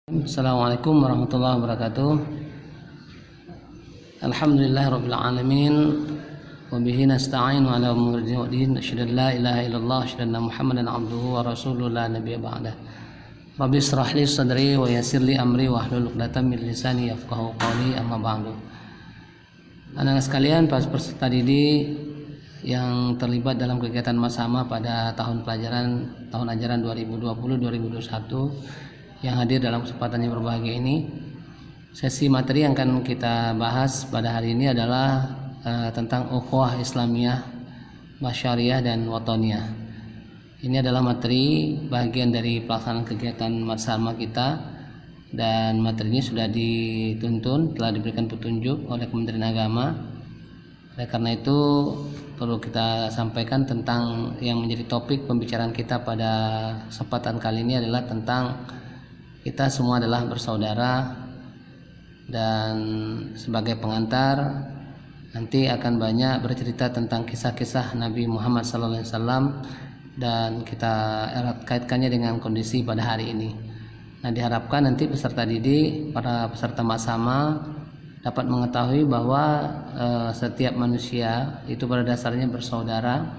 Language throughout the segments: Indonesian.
Assalamualaikum warahmatullahi wabarakatuh. Alhamdulillahirabbil alamin wa bihi nasta'in ala umuri din. Asyhadu an la ilaha illallah wa asyhadu anna Muhammadan abduhu wa rasuluhu la nabiyya ba'dah. Rabbi shrah li sadri wa yassir li amri wa hlul 'uqdatam min lisani yafqahu qawli, amma ba'du. Anak-anak sekalian, para peserta didik yang terlibat dalam kegiatan Masama pada tahun ajaran 2020-2021 yang hadir dalam kesempatan yang berbahagia ini, sesi materi yang akan kita bahas pada hari ini adalah tentang ukhuwah Islamiyah, Basyariyah dan Wataniyah. Ini adalah materi bagian dari pelaksanaan kegiatan Masama kita, dan materi ini sudah dituntun, telah diberikan petunjuk oleh Kementerian Agama. Oleh karena itu perlu kita sampaikan tentang yang menjadi topik pembicaraan kita pada kesempatan kali ini adalah tentang kita semua adalah bersaudara, dan sebagai pengantar nanti akan banyak bercerita tentang kisah-kisah Nabi Muhammad SAW, dan kita erat kaitkannya dengan kondisi pada hari ini. Nah, diharapkan nanti peserta didik, para peserta Masama dapat mengetahui bahwa setiap manusia itu pada dasarnya bersaudara,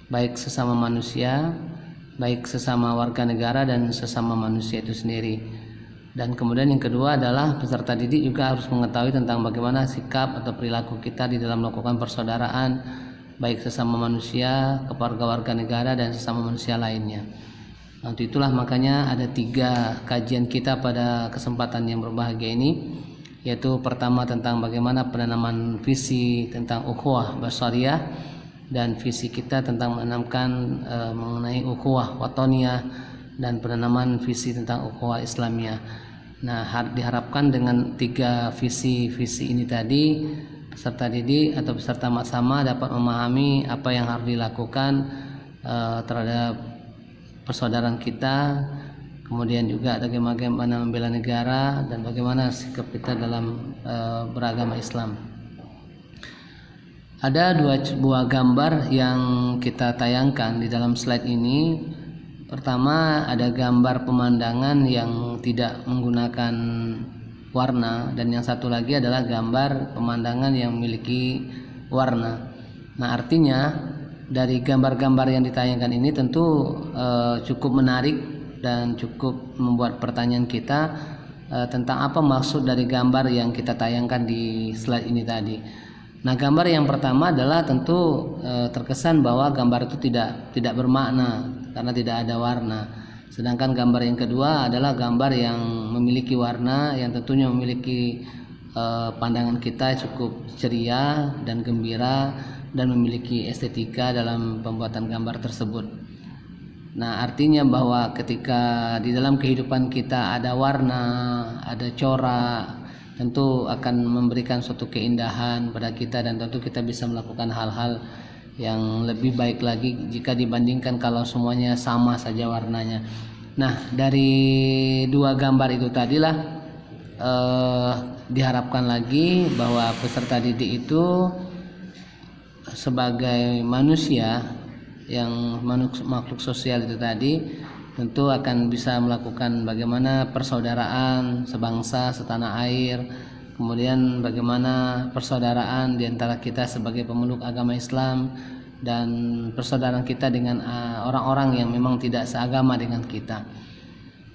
baik sesama manusia, baik sesama warga negara dan sesama manusia itu sendiri. Dan kemudian yang kedua adalah peserta didik juga harus mengetahui tentang bagaimana sikap atau perilaku kita di dalam melakukan persaudaraan, baik sesama manusia, kepada warga negara dan sesama manusia lainnya. Nah, itulah makanya ada 3 kajian kita pada kesempatan yang berbahagia ini, yaitu pertama tentang bagaimana penanaman visi tentang ukhuwah Basyariyah, dan visi kita tentang menanamkan mengenai ukhuwah Wataniyah, dan penanaman visi tentang ukhuwah Islamiyah. Nah, diharapkan dengan 3 visi ini tadi, peserta didik atau peserta Masama dapat memahami apa yang harus dilakukan terhadap persaudaraan kita, kemudian juga bagaimana membela negara, dan bagaimana sikap kita dalam beragama Islam. Ada 2 buah gambar yang kita tayangkan di dalam slide ini. Pertama, ada gambar pemandangan yang tidak menggunakan warna, dan yang satu lagi adalah gambar pemandangan yang memiliki warna. Nah, artinya dari gambar-gambar yang ditayangkan ini tentu cukup menarik dan cukup membuat pertanyaan kita tentang apa maksud dari gambar yang kita tayangkan di slide ini tadi. Nah, gambar yang pertama adalah tentu terkesan bahwa gambar itu tidak bermakna karena tidak ada warna. Sedangkan gambar yang kedua adalah gambar yang memiliki warna, yang tentunya memiliki pandangan kita cukup ceria dan gembira, dan memiliki estetika dalam pembuatan gambar tersebut. Nah, artinya bahwa ketika di dalam kehidupan kita ada warna, ada corak, tentu akan memberikan suatu keindahan pada kita, dan tentu kita bisa melakukan hal-hal yang lebih baik lagi jika dibandingkan kalau semuanya sama saja warnanya. Nah, dari 2 gambar itu tadilah diharapkan lagi bahwa peserta didik itu sebagai manusia yang makhluk sosial itu tadi tentu akan bisa melakukan bagaimana persaudaraan sebangsa, setanah air, kemudian bagaimana persaudaraan di antara kita sebagai pemeluk agama Islam, dan persaudaraan kita dengan orang-orang yang memang tidak seagama dengan kita.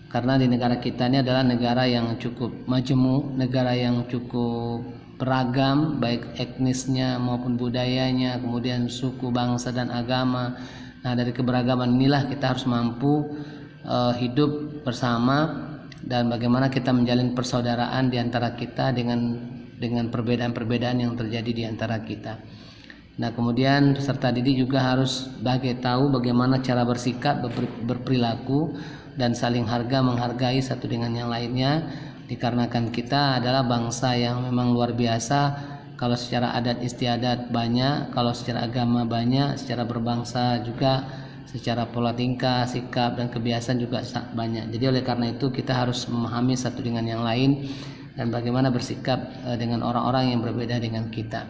Karena di negara kita ini adalah negara yang cukup majemuk, negara yang cukup beragam, baik etnisnya maupun budayanya, kemudian suku, bangsa, dan agama. Nah, dari keberagaman inilah kita harus mampu hidup bersama, dan bagaimana kita menjalin persaudaraan di antara kita dengan perbedaan-perbedaan yang terjadi di antara kita. Nah, kemudian peserta didik juga harus tahu bagaimana cara bersikap, berperilaku, dan saling menghargai satu dengan yang lainnya, dikarenakan kita adalah bangsa yang memang luar biasa. Kalau secara adat istiadat banyak, kalau secara agama banyak, secara berbangsa juga, secara pola tingkah, sikap, dan kebiasaan juga banyak. Jadi oleh karena itu kita harus memahami satu dengan yang lain, dan bagaimana bersikap dengan orang-orang yang berbeda dengan kita.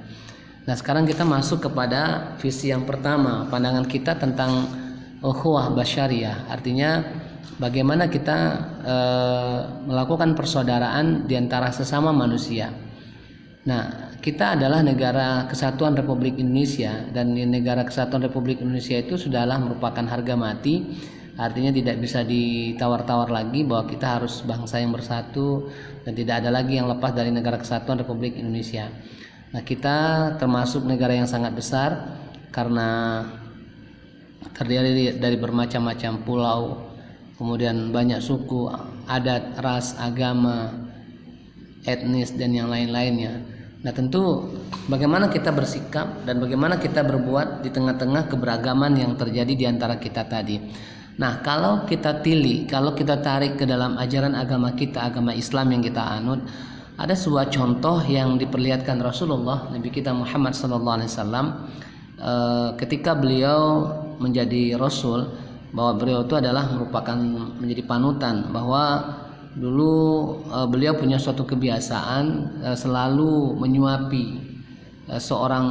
Nah, sekarang kita masuk kepada visi yang pertama, pandangan kita tentang ukhuwah Basyariyah. Artinya bagaimana kita melakukan persaudaraan di antara sesama manusia. Nah, kita adalah negara kesatuan Republik Indonesia, dan di negara kesatuan Republik Indonesia itu sudahlah merupakan harga mati. Artinya tidak bisa ditawar-tawar lagi bahwa kita harus bangsa yang bersatu dan tidak ada lagi yang lepas dari negara kesatuan Republik Indonesia. Nah, kita termasuk negara yang sangat besar karena terdiri dari bermacam-macam pulau, kemudian banyak suku, adat, ras, agama, etnis, dan yang lain-lainnya. Nah, tentu bagaimana kita bersikap dan bagaimana kita berbuat di tengah-tengah keberagaman yang terjadi di antara kita tadi. Nah, kalau kita kalau kita tarik ke dalam ajaran agama kita, agama Islam yang kita anut, ada sebuah contoh yang diperlihatkan Rasulullah Nabi kita Muhammad SAW ketika beliau menjadi Rasul, bahwa beliau itu adalah merupakan menjadi panutan, bahwa dulu beliau punya suatu kebiasaan selalu menyuapi seorang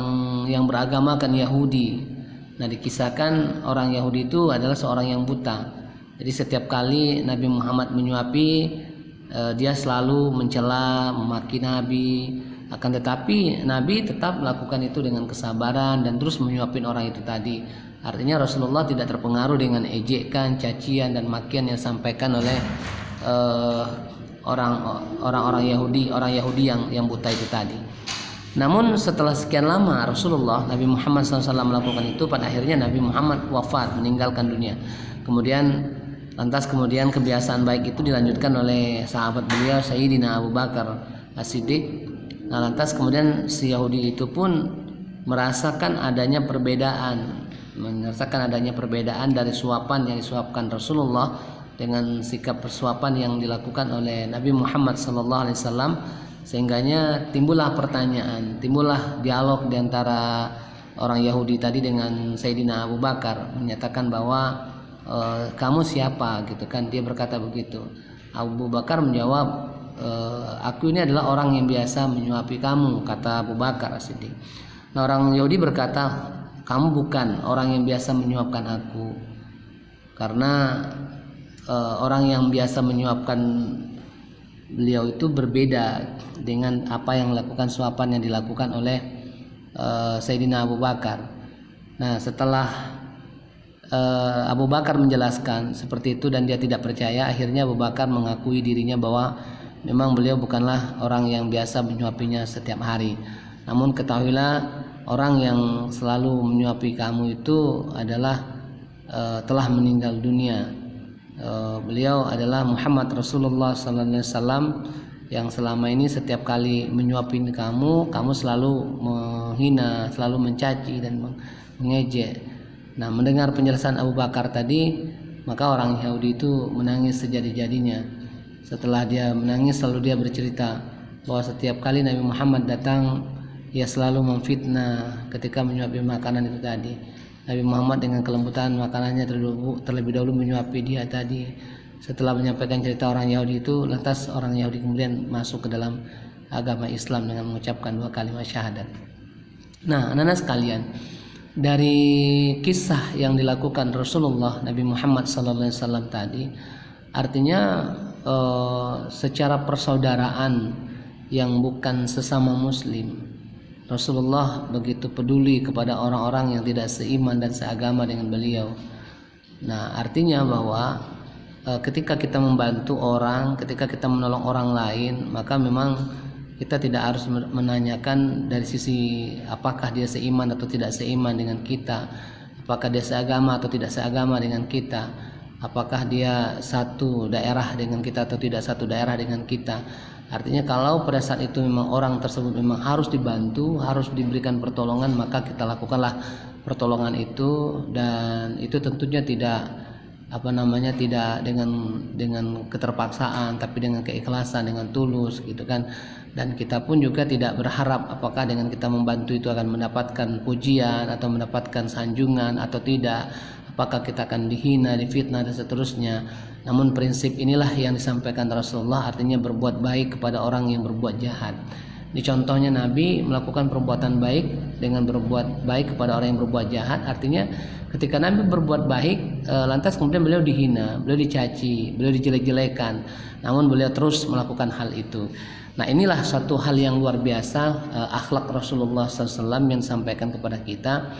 yang beragamakan Yahudi. Nah, dikisahkan orang Yahudi itu adalah seorang yang buta. Jadi setiap kali Nabi Muhammad menyuapi, dia selalu mencela, memaki Nabi. Akan tetapi Nabi tetap melakukan itu dengan kesabaran dan terus menyuapin orang itu tadi. Artinya Rasulullah tidak terpengaruh dengan ejekan, cacian, dan makian yang disampaikan oleh orang-orang Yahudi, orang Yahudi yang buta itu tadi. Namun setelah sekian lama Rasulullah Nabi Muhammad SAW melakukan itu, pada akhirnya Nabi Muhammad wafat, meninggalkan dunia. Kemudian kebiasaan baik itu dilanjutkan oleh sahabat beliau Sayyidina Abu Bakar As-Siddiq. Nah, lantas kemudian si Yahudi itu pun merasakan adanya perbedaan dari suapan yang disuapkan Rasulullah dengan sikap persuapan yang dilakukan oleh Nabi Muhammad SAW. Sehingganya timbullah pertanyaan, timbullah dialog di antara orang Yahudi tadi dengan Sayyidina Abu Bakar, menyatakan bahwa kamu siapa gitu kan. Dia berkata begitu. Abu Bakar menjawab, aku ini adalah orang yang biasa menyuapi kamu, kata Abu Bakar As-Siddiq. Nah, orang Yahudi berkata, kamu bukan orang yang biasa menyuapkan aku, karena orang yang biasa menyuapkan beliau itu berbeda dengan apa yang dilakukan suapan yang dilakukan oleh Sayyidina Abu Bakar. Nah, setelah Abu Bakar menjelaskan seperti itu dan dia tidak percaya, akhirnya Abu Bakar mengakui dirinya bahwa memang beliau bukanlah orang yang biasa menyuapinya setiap hari. Namun ketahuilah, orang yang selalu menyuapi kamu itu adalah telah meninggal dunia. Beliau adalah Muhammad Rasulullah SAW yang selama ini setiap kali menyuapin kamu selalu menghina, selalu mencaci dan mengejek. Nah, mendengar penjelasan Abu Bakar tadi, maka orang Yahudi itu menangis sejadi-jadinya. Setelah dia menangis, lalu dia bercerita bahwa setiap kali Nabi Muhammad datang, ia selalu memfitnah ketika menyuapi makanan itu tadi. Nabi Muhammad dengan kelembutan makanannya terlebih dahulu menyuapi dia tadi. Setelah menyampaikan cerita orang Yahudi itu, lantas orang Yahudi kemudian masuk ke dalam agama Islam dengan mengucapkan 2 kalimat syahadat. Nah, anak-anak sekalian, dari kisah yang dilakukan Rasulullah Nabi Muhammad SAW tadi, artinya secara persaudaraan yang bukan sesama muslim, Rasulullah begitu peduli kepada orang-orang yang tidak seiman dan seagama dengan beliau. Nah, artinya bahwa ketika kita membantu orang, ketika kita menolong orang lain, maka memang kita tidak harus menanyakan dari sisi apakah dia seiman atau tidak seiman dengan kita, apakah dia seagama atau tidak seagama dengan kita, apakah dia satu daerah dengan kita atau tidak satu daerah dengan kita. Artinya kalau pada saat itu memang orang tersebut memang harus dibantu, harus diberikan pertolongan, maka kita lakukanlah pertolongan itu, dan itu tentunya tidak tidak dengan keterpaksaan, tapi dengan keikhlasan, dengan tulus gitu kan. Dan kita pun juga tidak berharap apakah dengan kita membantu itu akan mendapatkan pujian atau mendapatkan sanjungan atau tidak, apakah kita akan dihina, difitnah dan seterusnya. Namun prinsip inilah yang disampaikan Rasulullah, artinya berbuat baik kepada orang yang berbuat jahat. Di contohnya Nabi melakukan perbuatan baik dengan berbuat baik kepada orang yang berbuat jahat. Artinya ketika Nabi berbuat baik, lantas kemudian beliau dihina, beliau dicaci, beliau dijelek-jelekan, namun beliau terus melakukan hal itu. Nah, inilah satu hal yang luar biasa, akhlak Rasulullah SAW yang disampaikan kepada kita.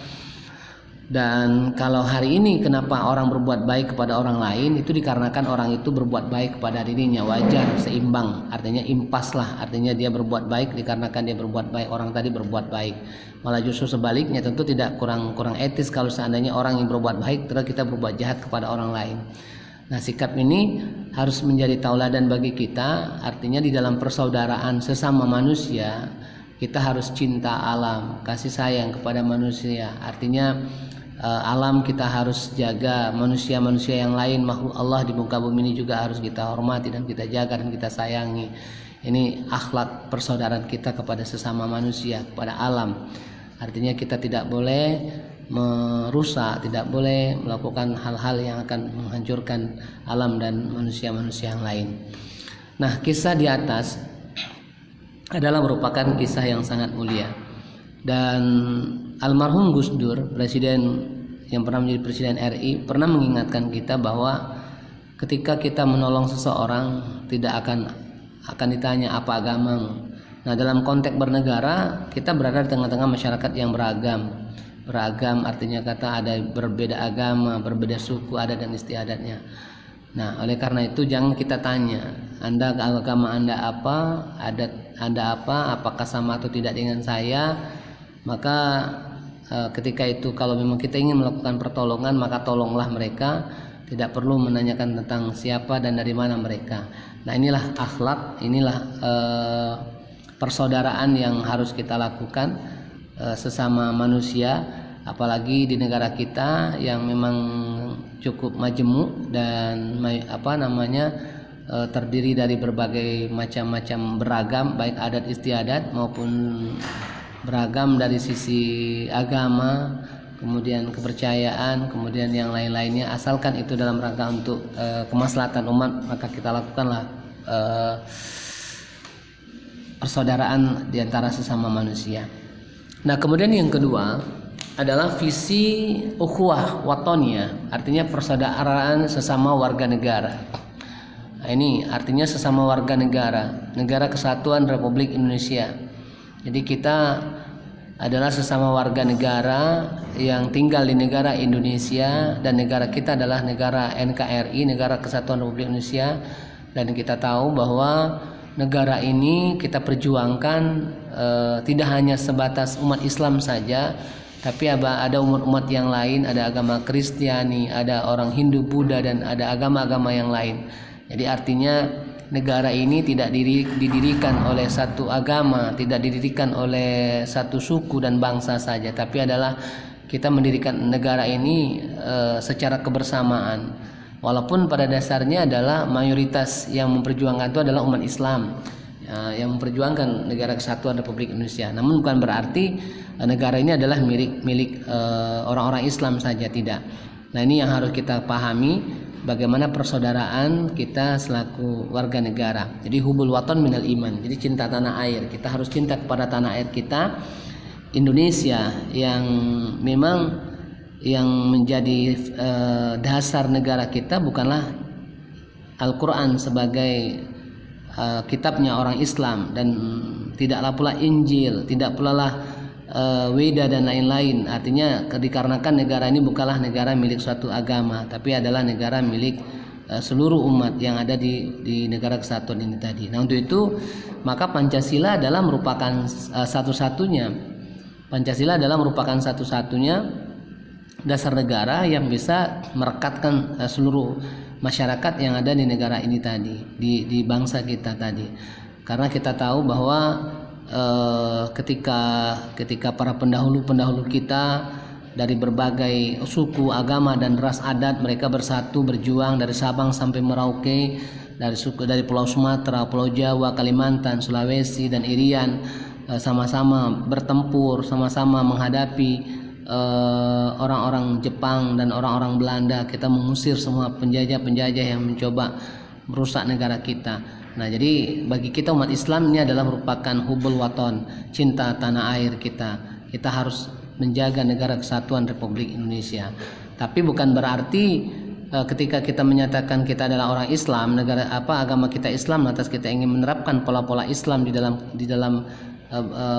Dan kalau hari ini kenapa orang berbuat baik kepada orang lain, itu dikarenakan orang itu berbuat baik kepada dirinya, wajar, seimbang, artinya impas lah, artinya dia berbuat baik dikarenakan dia berbuat baik, orang tadi berbuat baik. Malah justru sebaliknya, tentu tidak kurang etis kalau seandainya orang yang berbuat baik terus kita berbuat jahat kepada orang lain. Nah, sikap ini harus menjadi tauladan bagi kita, artinya di dalam persaudaraan sesama manusia kita harus cinta alam, kasih sayang kepada manusia, artinya alam kita harus jaga, manusia-manusia yang lain, makhluk Allah di muka bumi ini juga harus kita hormati dan kita jaga dan kita sayangi. Ini akhlak persaudaraan kita kepada sesama manusia, kepada alam. Artinya kita tidak boleh merusak, tidak boleh melakukan hal-hal yang akan menghancurkan alam dan manusia-manusia yang lain. Nah, kisah di atas adalah merupakan kisah yang sangat mulia. Dan almarhum Gus Dur, presiden yang pernah menjadi presiden RI, pernah mengingatkan kita bahwa ketika kita menolong seseorang tidak akan ditanya apa agamamu. Nah, dalam konteks bernegara kita berada di tengah-tengah masyarakat yang beragam artinya kata ada berbeda agama, berbeda suku, adat dan istiadatnya. Nah, oleh karena itu jangan kita tanya, Anda agama Anda apa, adat Anda apa, apakah sama atau tidak dengan saya. Maka ketika itu kalau memang kita ingin melakukan pertolongan, maka tolonglah mereka, tidak perlu menanyakan tentang siapa dan dari mana mereka. Nah, inilah akhlak, inilah persaudaraan yang harus kita lakukan sesama manusia, apalagi di negara kita yang memang cukup majemuk dan terdiri dari berbagai macam-macam beragam, baik adat istiadat maupun beragam dari sisi agama, kemudian kepercayaan, kemudian yang lain-lainnya, asalkan itu dalam rangka untuk kemaslahatan umat, maka kita lakukanlah persaudaraan di antara sesama manusia. Nah, kemudian yang kedua adalah visi ukhuwah watoniyah, artinya persaudaraan sesama warga negara. Nah, ini artinya sesama warga negara, Negara Kesatuan Republik Indonesia. Jadi kita adalah sesama warga negara yang tinggal di negara Indonesia, dan negara kita adalah negara NKRI, Negara Kesatuan Republik Indonesia. Dan kita tahu bahwa negara ini kita perjuangkan tidak hanya sebatas umat Islam saja, tapi ada umat-umat yang lain, ada agama Kristiani, ada orang Hindu, Buddha, dan ada agama-agama yang lain. Jadi artinya negara ini tidak didirikan oleh satu agama, tidak didirikan oleh satu suku dan bangsa saja, tapi adalah kita mendirikan negara ini secara kebersamaan. Walaupun pada dasarnya adalah mayoritas yang memperjuangkan itu adalah umat Islam, yang memperjuangkan Negara Kesatuan Republik Indonesia. Namun bukan berarti negara ini adalah milik orang-orang Islam saja, tidak. Nah, ini yang harus kita pahami, bagaimana persaudaraan kita selaku warga negara. Jadi hubul waton minal iman, jadi cinta tanah air. Kita harus cinta kepada tanah air kita, Indonesia, yang memang yang menjadi dasar negara kita bukanlah Al-Quran sebagai kitabnya orang Islam, dan tidaklah pula Injil, tidak pula lah Weda dan lain-lain. Artinya dikarenakan negara ini bukanlah negara milik suatu agama, tapi adalah negara milik seluruh umat yang ada di negara kesatuan ini tadi. Nah, untuk itu maka Pancasila adalah merupakan satu-satunya dasar negara yang bisa merekatkan seluruh masyarakat yang ada di negara ini tadi, di bangsa kita tadi. Karena kita tahu bahwa ketika para pendahulu kita dari berbagai suku, agama dan ras adat, mereka bersatu berjuang dari Sabang sampai Merauke, dari Pulau Sumatera, Pulau Jawa, Kalimantan, Sulawesi dan Irian, sama-sama bertempur, sama-sama menghadapi orang-orang Jepang dan orang-orang Belanda. Kita mengusir semua penjajah yang mencoba merusak negara kita. Nah, jadi bagi kita umat Islam ini adalah merupakan hubul waton, cinta tanah air kita. Kita harus menjaga negara kesatuan Republik Indonesia. Tapi bukan berarti ketika kita menyatakan kita adalah orang Islam, agama kita Islam, lantas kita ingin menerapkan pola-pola Islam di dalam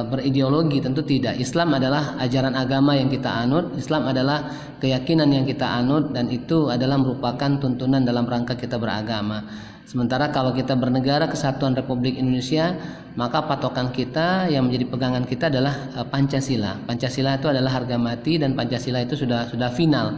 berideologi. Tentu tidak. Islam adalah ajaran agama yang kita anut, Islam adalah keyakinan yang kita anut, dan itu adalah merupakan tuntunan dalam rangka kita beragama. Sementara kalau kita bernegara kesatuan Republik Indonesia, maka patokan kita yang menjadi pegangan kita adalah Pancasila. Pancasila itu adalah harga mati, dan Pancasila itu sudah final.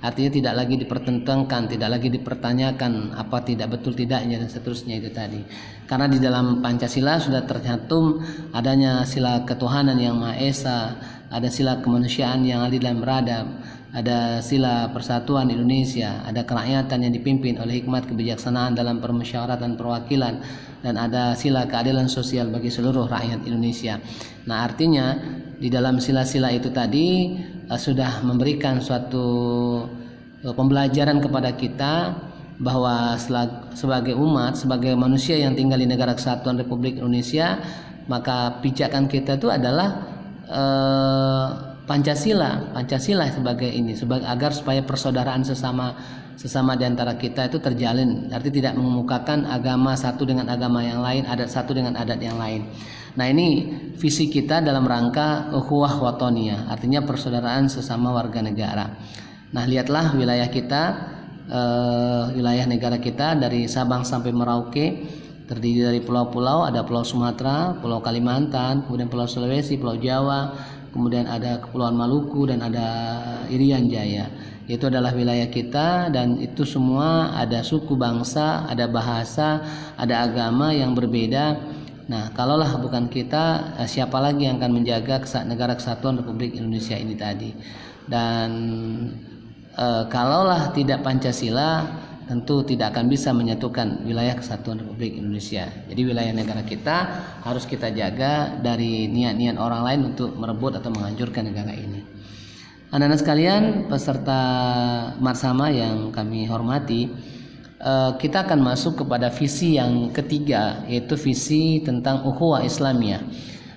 Artinya tidak lagi dipertentangkan, tidak lagi dipertanyakan apa tidak betul tidaknya dan seterusnya itu tadi. Karena di dalam Pancasila sudah tercantum adanya sila ketuhanan yang Maha Esa, ada sila kemanusiaan yang adil dan beradab, ada sila persatuan Indonesia, ada kerakyatan yang dipimpin oleh hikmat kebijaksanaan dalam permusyawaratan perwakilan, dan ada sila keadilan sosial bagi seluruh rakyat Indonesia. Nah, artinya di dalam sila-sila itu tadi sudah memberikan suatu pembelajaran kepada kita bahwa sebagai umat, sebagai manusia yang tinggal di negara kesatuan Republik Indonesia, maka pijakan kita itu adalah Pancasila sebagai ini, agar supaya persaudaraan sesama di antara kita itu terjalin. Artinya tidak mengemukakan agama satu dengan agama yang lain, adat satu dengan adat yang lain. Nah, ini visi kita dalam rangka ukhuwah watoniyah, artinya persaudaraan sesama warga negara. Nah, lihatlah wilayah kita, wilayah negara kita dari Sabang sampai Merauke terdiri dari pulau-pulau. Ada Pulau Sumatera, Pulau Kalimantan, kemudian Pulau Sulawesi, Pulau Jawa, kemudian ada Kepulauan Maluku, dan ada Irian Jaya. Itu adalah wilayah kita, dan itu semua ada suku bangsa, ada bahasa, ada agama yang berbeda. Nah, kalaulah bukan kita, siapa lagi yang akan menjaga negara kesatuan Republik Indonesia ini tadi? Dan kalaulah tidak Pancasila, tentu tidak akan bisa menyatukan wilayah kesatuan Republik Indonesia. Jadi wilayah negara kita harus kita jaga dari niat-niat orang lain untuk merebut atau menghancurkan negara ini. Anak-anak sekalian, peserta Marsama yang kami hormati, kita akan masuk kepada visi yang ketiga, yaitu visi tentang ukhuwah Islamiyah,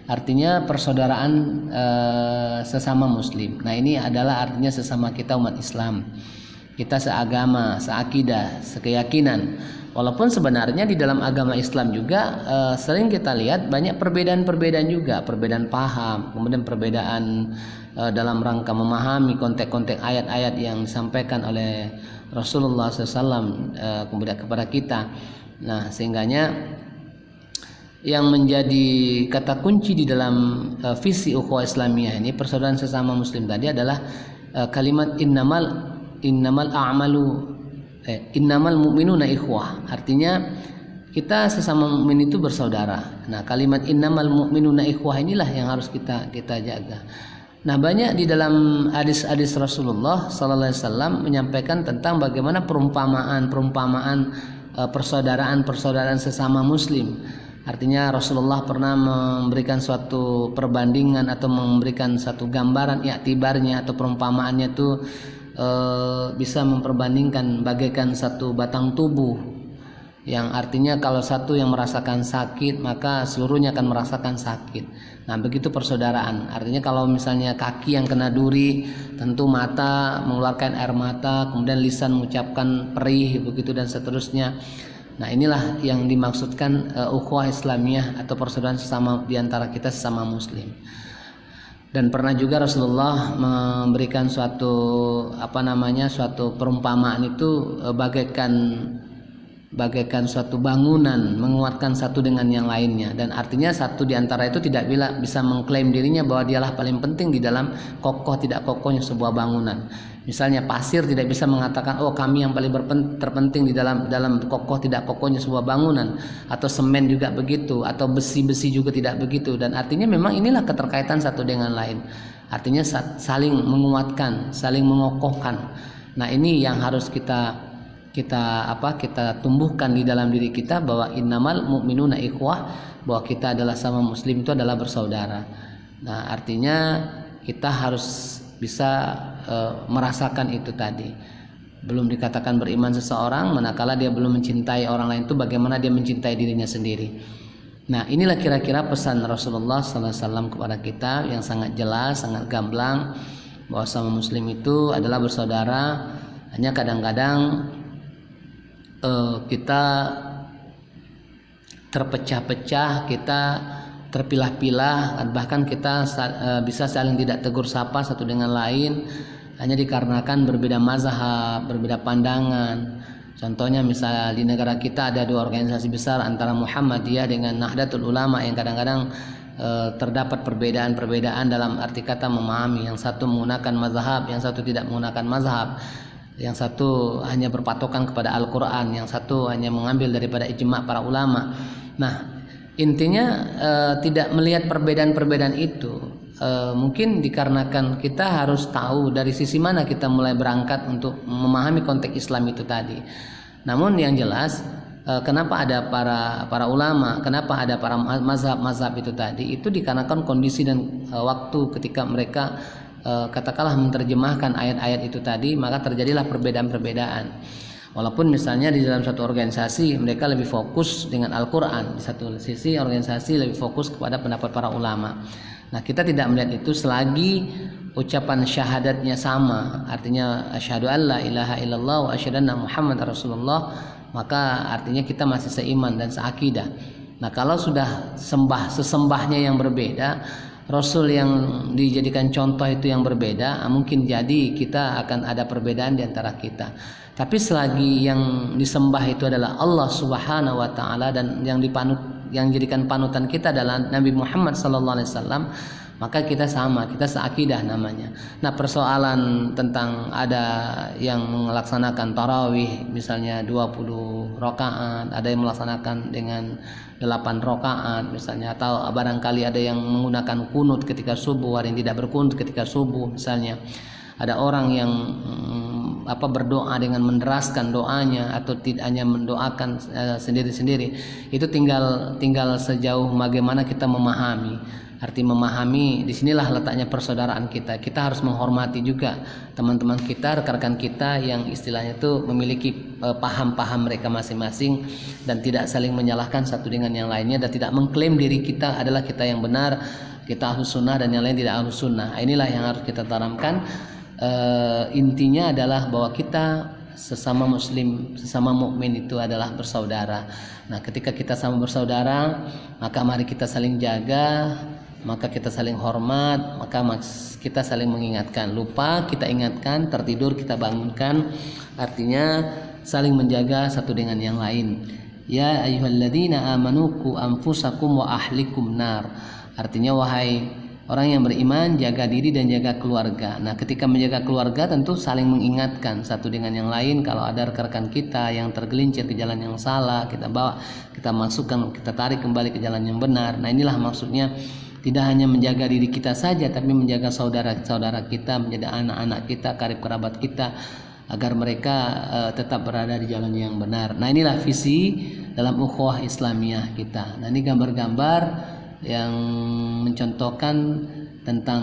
artinya persaudaraan sesama Muslim. Nah, ini adalah artinya sesama kita umat Islam, kita seagama, seakidah, sekeyakinan. Walaupun sebenarnya di dalam agama Islam juga sering kita lihat banyak perbedaan-perbedaan juga, perbedaan paham, kemudian perbedaan dalam rangka memahami konteks-konteks ayat-ayat yang disampaikan oleh Rasulullah SAW kemudian kepada kita. Nah, sehingganya yang menjadi kata kunci di dalam visi ukhuwah Islamiyah ini, persaudaraan sesama Muslim tadi, adalah kalimat innamal mu'minuna ikhwah. Artinya kita sesama mukmin itu bersaudara. Nah, kalimat innamal mu'minuna ikhwah inilah yang harus kita jaga. Nah, banyak di dalam hadis-hadis Rasulullah sallallahu alaihi wasallam menyampaikan tentang bagaimana perumpamaan persaudaraan sesama Muslim. Artinya Rasulullah pernah memberikan suatu perbandingan atau memberikan satu gambaran iktibarnya atau perumpamaannya itu bisa memperbandingkan bagaikan satu batang tubuh, yang artinya kalau satu yang merasakan sakit maka seluruhnya akan merasakan sakit. Nah, begitu persaudaraan. Artinya kalau misalnya kaki yang kena duri, tentu mata mengeluarkan air mata, kemudian lisan mengucapkan perih, begitu dan seterusnya. Nah, inilah yang dimaksudkan ukhuwah Islamiyah atau persaudaraan sesama di antara kita sesama Muslim. Dan pernah juga Rasulullah memberikan suatu suatu perumpamaan itu bagaikan suatu bangunan menguatkan satu dengan yang lainnya, dan artinya satu di antara itu tidak bisa mengklaim dirinya bahwa dialah paling penting di dalam kokoh tidak kokohnya sebuah bangunan. Misalnya pasir tidak bisa mengatakan kami yang paling terpenting di dalam kokoh tidak kokohnya sebuah bangunan, atau semen juga begitu, atau besi juga tidak begitu. Dan artinya memang inilah keterkaitan satu dengan lain, artinya saling menguatkan, saling mengokohkan. Nah, ini yang harus kita tumbuhkan di dalam diri kita, bahwa innamal mu'minuna ikhwah, bahwa kita adalah sama Muslim itu adalah bersaudara. Nah, artinya kita harus bisa merasakan itu tadi. Belum dikatakan beriman seseorang manakala dia belum mencintai orang lain. Itu bagaimana dia mencintai dirinya sendiri. Nah, inilah kira-kira pesan Rasulullah SAW kepada kita yang sangat jelas, sangat gamblang, bahwa sama muslim itu adalah bersaudara. Hanya kadang-kadang kita terpecah-pecah, kita terpilah-pilah, bahkan kita bisa saling tidak tegur sapa satu dengan lain hanya dikarenakan berbeda mazhab, berbeda pandangan. Contohnya misalnya di negara kita ada dua organisasi besar antara Muhammadiyah dengan Nahdlatul Ulama yang kadang-kadang terdapat perbedaan-perbedaan dalam arti kata memahami. Yang satu menggunakan mazhab, yang satu tidak menggunakan mazhab. Yang satu hanya berpatokan kepada Al-Quran, yang satu hanya mengambil daripada ijma' para ulama. Nah, intinya tidak melihat perbedaan-perbedaan itu. Mungkin dikarenakan kita harus tahu dari sisi mana kita mulai berangkat untuk memahami konteks Islam itu tadi. Namun yang jelas, kenapa ada para ulama, kenapa ada para mazhab itu tadi, itu dikarenakan kondisi dan waktu ketika mereka katakanlah menerjemahkan ayat-ayat itu tadi, maka terjadilah perbedaan-perbedaan. Walaupun misalnya di dalam satu organisasi mereka lebih fokus dengan Al-Quran, di satu sisi organisasi lebih fokus kepada pendapat para ulama. Nah, kita tidak melihat itu selagi ucapan syahadatnya sama, artinya asyhadu alla ilaha illallah wa asyhadu anna Muhammadar Rasulullah, maka artinya kita masih seiman dan seakidah. Nah, kalau sudah sesembahnya yang berbeda, Rasul yang dijadikan contoh itu yang berbeda, mungkin jadi kita akan ada perbedaan di antara kita. Tapi selagi yang disembah itu adalah Allah Subhanahu wa taala dan yang jadikan panutan kita adalah Nabi Muhammad SAW, maka kita sama, kita seakidah namanya. Nah, persoalan tentang ada yang melaksanakan tarawih misalnya 20 rakaat, ada yang melaksanakan dengan 8 rakaat misalnya, atau barangkali ada yang menggunakan kunut ketika subuh, ada yang tidak berkunut ketika subuh misalnya. Ada orang yang berdoa dengan menderaskan doanya atau tidak hanya mendoakan sendiri-sendiri. Itu tinggal sejauh bagaimana kita memahami. Arti memahami, disinilah letaknya persaudaraan kita. Kita harus menghormati juga teman-teman kita, rekan-rekan kita yang istilahnya itu memiliki paham-paham mereka masing-masing dan tidak saling menyalahkan satu dengan yang lainnya, dan tidak mengklaim diri kita adalah kita yang benar, kita ahlus sunnah dan yang lain tidak ahlus sunnah. Inilah yang harus kita tanamkan. Intinya adalah bahwa kita sesama muslim, sesama mukmin itu adalah bersaudara. Nah, ketika kita sama bersaudara, maka mari kita saling jaga, maka kita saling hormat, maka kita saling mengingatkan. Lupa kita ingatkan, tertidur kita bangunkan. Artinya saling menjaga satu dengan yang lain. Ya ayyuhalladzina amanu qu anfusakum wa ahlikum nar. Artinya wahai orang yang beriman, jaga diri dan jaga keluarga. Nah, ketika menjaga keluarga tentu saling mengingatkan satu dengan yang lain. Kalau ada rekan-rekan kita yang tergelincir ke jalan yang salah, kita bawa, kita masukkan, kita tarik kembali ke jalan yang benar. Nah, inilah maksudnya, tidak hanya menjaga diri kita saja, tapi menjaga saudara-saudara kita, menjaga anak-anak kita, karib kerabat kita, agar mereka tetap berada di jalan yang benar. Nah, inilah visi dalam ukhuwah Islamiyah kita. Nah, ini gambar-gambar yang mencontohkan tentang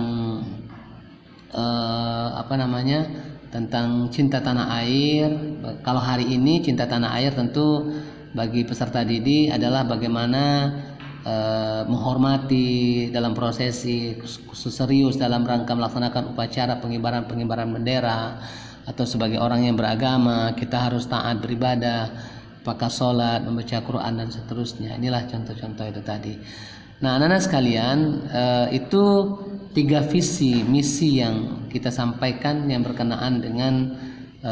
tentang cinta tanah air. Kalau hari ini cinta tanah air tentu bagi peserta didik adalah bagaimana menghormati dalam prosesi, serius dalam rangka melaksanakan upacara pengibaran bendera, atau sebagai orang yang beragama kita harus taat beribadah, apakah sholat, membaca Quran dan seterusnya. Inilah contoh-contoh itu tadi. Nah, anak-anak sekalian, itu 3 visi misi yang kita sampaikan yang berkenaan dengan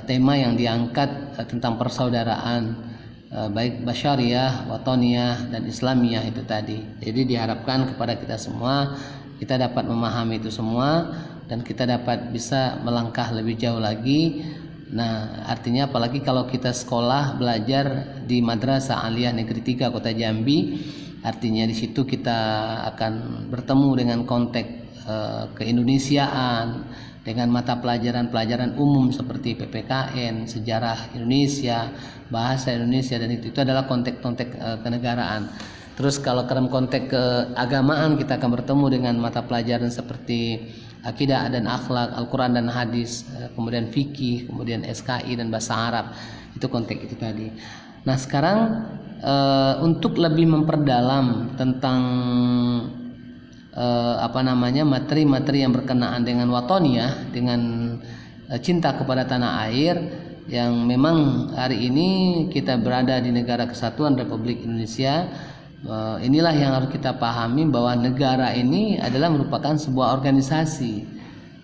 tema yang diangkat tentang persaudaraan, baik basyariah, watoniyah dan islamiyah itu tadi. Jadi diharapkan kepada kita semua, kita dapat memahami itu semua dan kita dapat bisa melangkah lebih jauh lagi. Nah, artinya apalagi kalau kita sekolah belajar di Madrasah Aliyah Negeri 3 Kota Jambi, artinya di situ kita akan bertemu dengan konteks keindonesiaan, dengan mata pelajaran umum seperti PPKN, sejarah Indonesia, bahasa Indonesia, dan itu adalah konteks kenegaraan. Terus kalau dalam konteks keagamaan kita akan bertemu dengan mata pelajaran seperti akidah dan akhlak, Al-Quran dan hadis, kemudian fikih, kemudian SKI dan bahasa Arab. Itu konteks itu tadi. Nah sekarang untuk lebih memperdalam tentang materi-materi yang berkenaan dengan watoniyah, dengan cinta kepada tanah air, yang memang hari ini kita berada di negara kesatuan Republik Indonesia. Inilah yang harus kita pahami, bahwa negara ini adalah merupakan sebuah organisasi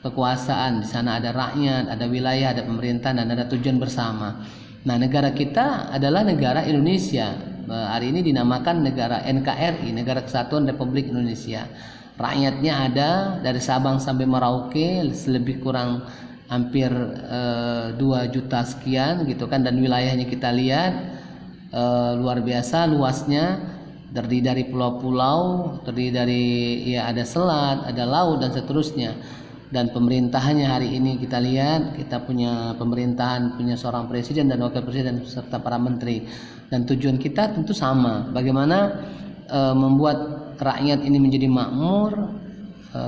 kekuasaan. Di sana ada rakyat, ada wilayah, ada pemerintahan, dan ada tujuan bersama. Nah, negara kita adalah negara Indonesia. Hari ini dinamakan negara NKRI, Negara Kesatuan Republik Indonesia. Rakyatnya ada dari Sabang sampai Merauke, lebih kurang hampir 2 juta sekian gitu kan, dan wilayahnya kita lihat luar biasa luasnya, terdiri dari pulau-pulau, terdiri dari ada selat, ada laut dan seterusnya. Dan pemerintahannya hari ini kita lihat, kita punya pemerintahan, punya seorang presiden dan wakil presiden serta para menteri. Dan tujuan kita tentu sama, bagaimana membuat rakyat ini menjadi makmur,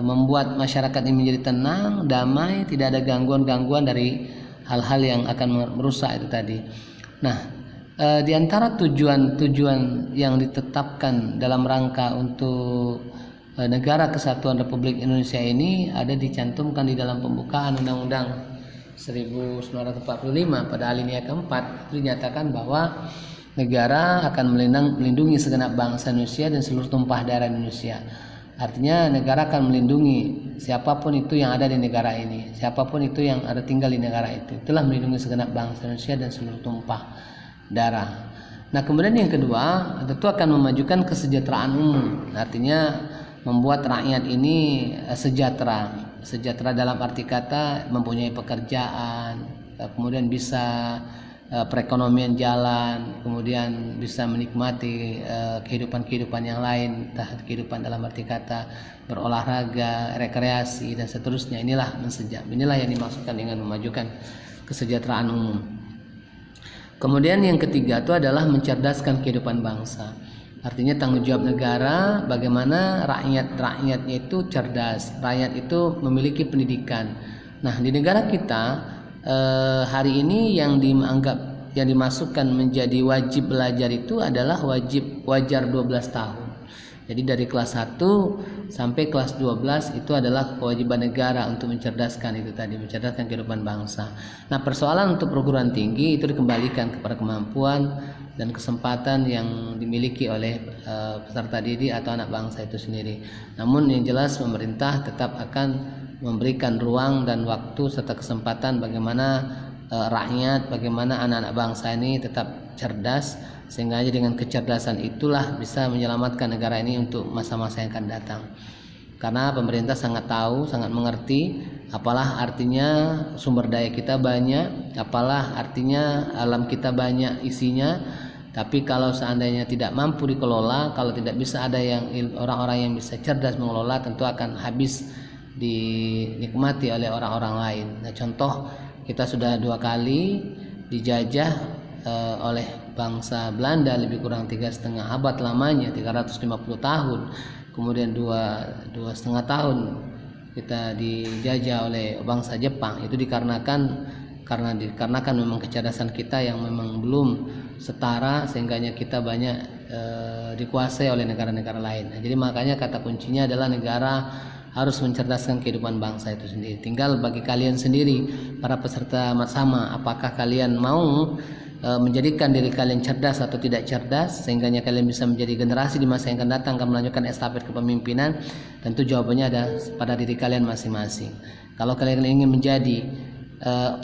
membuat masyarakat ini menjadi tenang, damai, tidak ada gangguan-gangguan dari hal-hal yang akan merusak itu tadi. Nah, di antara tujuan-tujuan yang ditetapkan dalam rangka untuk Negara Kesatuan Republik Indonesia ini ada dicantumkan di dalam pembukaan Undang-Undang 1945 pada alinea keempat. Itu dinyatakan bahwa negara akan melindungi segenap bangsa Indonesia dan seluruh tumpah darah Indonesia. Artinya negara akan melindungi siapapun itu yang ada di negara ini, siapapun itu yang ada tinggal di negara itu. Itulah melindungi segenap bangsa Indonesia dan seluruh tumpah darah. Nah, kemudian yang kedua, tentu akan memajukan kesejahteraan umum. Artinya membuat rakyat ini sejahtera dalam arti kata mempunyai pekerjaan, kemudian bisa perekonomian jalan, kemudian bisa menikmati kehidupan yang lain, entah kehidupan dalam arti kata berolahraga, rekreasi dan seterusnya. Inilah yang dimaksudkan dengan memajukan kesejahteraan umum. Kemudian yang ketiga itu adalah mencerdaskan kehidupan bangsa. Artinya tanggung jawab negara bagaimana rakyatnya itu cerdas, rakyat itu memiliki pendidikan. Nah, di negara kita hari ini yang dimasukkan menjadi wajib belajar itu adalah wajar 12 tahun. Jadi dari kelas 1 sampai kelas 12 itu adalah kewajiban negara untuk mencerdaskan kehidupan bangsa. Nah, persoalan untuk perguruan tinggi itu dikembalikan kepada kemampuan dan kesempatan yang dimiliki oleh peserta didik atau anak bangsa itu sendiri. Namun yang jelas pemerintah tetap akan memberikan ruang dan waktu serta kesempatan bagaimana rakyat, bagaimana anak-anak bangsa ini tetap cerdas, sehingga aja dengan kecerdasan itulah bisa menyelamatkan negara ini untuk masa-masa yang akan datang. Karena pemerintah sangat tahu, sangat mengerti apalah artinya sumber daya kita banyak, apalah artinya alam kita banyak isinya, tapi kalau seandainya tidak mampu dikelola, kalau tidak bisa ada orang-orang yang bisa cerdas mengelola, tentu akan habis dinikmati oleh orang-orang lain. Nah, contoh kita sudah 2 kali dijajah oleh bangsa Belanda, lebih kurang 3,5 abad lamanya, 350 tahun. Kemudian 2,5 tahun kita dijajah oleh bangsa Jepang. Itu dikarenakan memang kecerdasan kita yang memang belum setara, sehingganya kita banyak dikuasai oleh negara-negara lain. Nah, jadi makanya kata kuncinya adalah negara harus mencerdaskan kehidupan bangsa itu sendiri. Tinggal bagi kalian sendiri, para peserta sama, apakah kalian mau menjadikan diri kalian cerdas atau tidak cerdas, sehingganya kalian bisa menjadi generasi di masa yang akan datang, akan melanjutkan estafet kepemimpinan. Tentu jawabannya ada pada diri kalian masing-masing. Kalau kalian ingin menjadi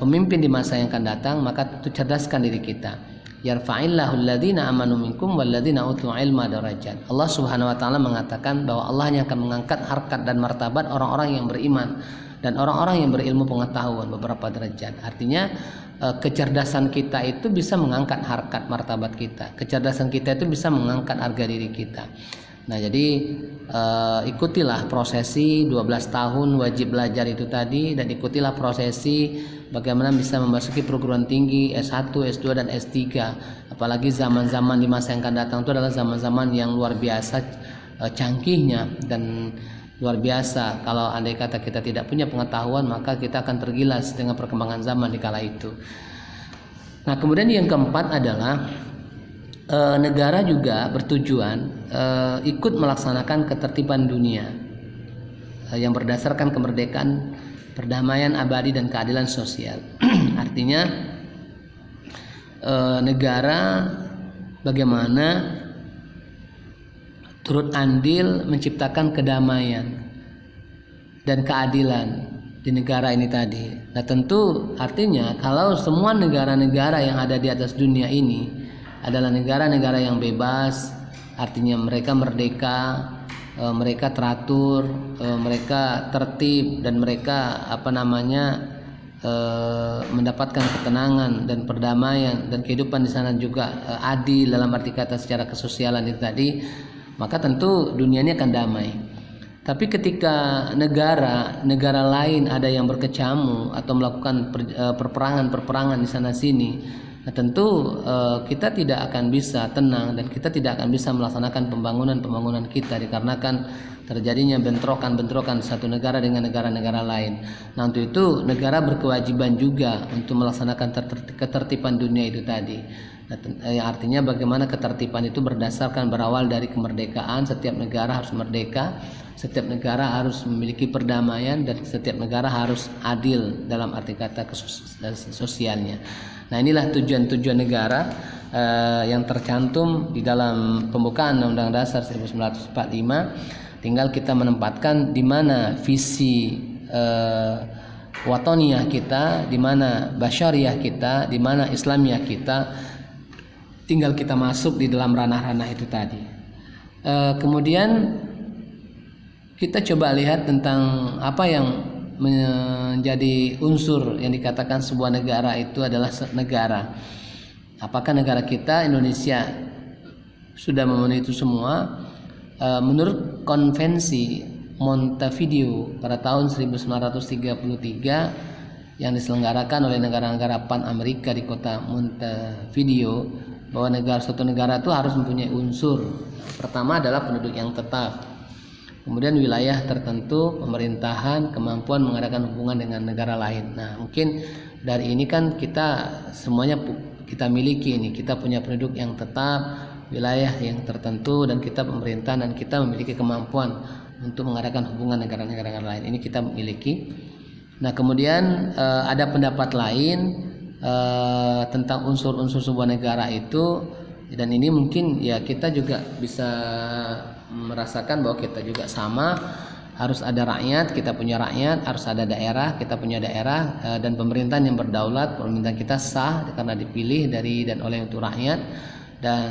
pemimpin di masa yang akan datang, maka tentu cerdaskan diri kita. Yarfa'illahu alladhina amanu minkum walladzina utul ilma darajat. Allah Subhanahu wa taala mengatakan bahwa Allah yang akan mengangkat harkat dan martabat orang-orang yang beriman dan orang-orang yang berilmu pengetahuan beberapa derajat. Artinya kecerdasan kita itu bisa mengangkat harkat martabat kita. Kecerdasan kita itu bisa mengangkat harga diri kita. Nah, jadi ikutilah prosesi 12 tahun wajib belajar itu tadi, dan ikutilah prosesi bagaimana bisa memasuki perguruan tinggi S1, S2 dan S3. Apalagi zaman-zaman di masa yang akan datang itu adalah zaman-zaman yang luar biasa canggihnya, dan luar biasa. Kalau andai kata kita tidak punya pengetahuan, maka kita akan tergilas dengan perkembangan zaman di kala itu. Nah, kemudian yang keempat adalah negara juga bertujuan ikut melaksanakan ketertiban dunia yang berdasarkan kemerdekaan, perdamaian abadi dan keadilan sosial. Artinya negara bagaimana turut andil menciptakan kedamaian dan keadilan di negara ini tadi. Nah, tentu artinya kalau semua negara-negara yang ada di atas dunia ini adalah negara-negara yang bebas, artinya mereka merdeka, mereka teratur, mereka tertib, dan mereka mendapatkan ketenangan dan perdamaian, dan kehidupan di sana juga adil dalam arti kata secara kesosialan itu tadi, maka tentu dunia ini akan damai. Tapi ketika negara lain ada yang berkecamuk atau melakukan perperangan di sana sini, nah tentu kita tidak akan bisa tenang dan kita tidak akan bisa melaksanakan pembangunan kita, dikarenakan terjadinya bentrokan satu negara dengan negara-negara lain. Nah, untuk itu negara berkewajiban juga untuk melaksanakan ketertiban dunia itu tadi. Nah, artinya bagaimana ketertiban itu berawal dari kemerdekaan. Setiap negara harus merdeka, setiap negara harus memiliki perdamaian, dan setiap negara harus adil dalam arti kata sosialnya. Nah, inilah tujuan-tujuan negara yang tercantum di dalam pembukaan Undang-Undang Dasar 1945. Tinggal kita menempatkan di mana visi watoniyah kita, di mana basyariyah kita, di mana islamiyah kita. Tinggal kita masuk di dalam ranah-ranah itu tadi. Kemudian kita coba lihat tentang apa yang menjadi unsur yang dikatakan sebuah negara itu adalah negara. Apakah negara kita Indonesia sudah memenuhi itu semua? Menurut konvensi Montevideo pada tahun 1933 yang diselenggarakan oleh negara-negara Pan Amerika di kota Montevideo, bahwa suatu negara itu harus mempunyai unsur. Pertama adalah penduduk yang tetap, kemudian wilayah tertentu, pemerintahan, kemampuan mengadakan hubungan dengan negara lain. Nah, mungkin dari ini kan kita semuanya kita miliki ini, kita punya penduduk yang tetap, wilayah yang tertentu, dan kita pemerintahan, dan kita memiliki kemampuan untuk mengadakan hubungan negara-negara lain. Ini kita miliki. Nah, kemudian ada pendapat lain tentang unsur-unsur sebuah negara itu, dan ini mungkin ya kita juga bisa merasakan bahwa kita juga sama, harus ada rakyat, kita punya rakyat, harus ada daerah, kita punya daerah, dan pemerintahan yang berdaulat, pemerintahan kita sah karena dipilih dari dan oleh untuk rakyat. Dan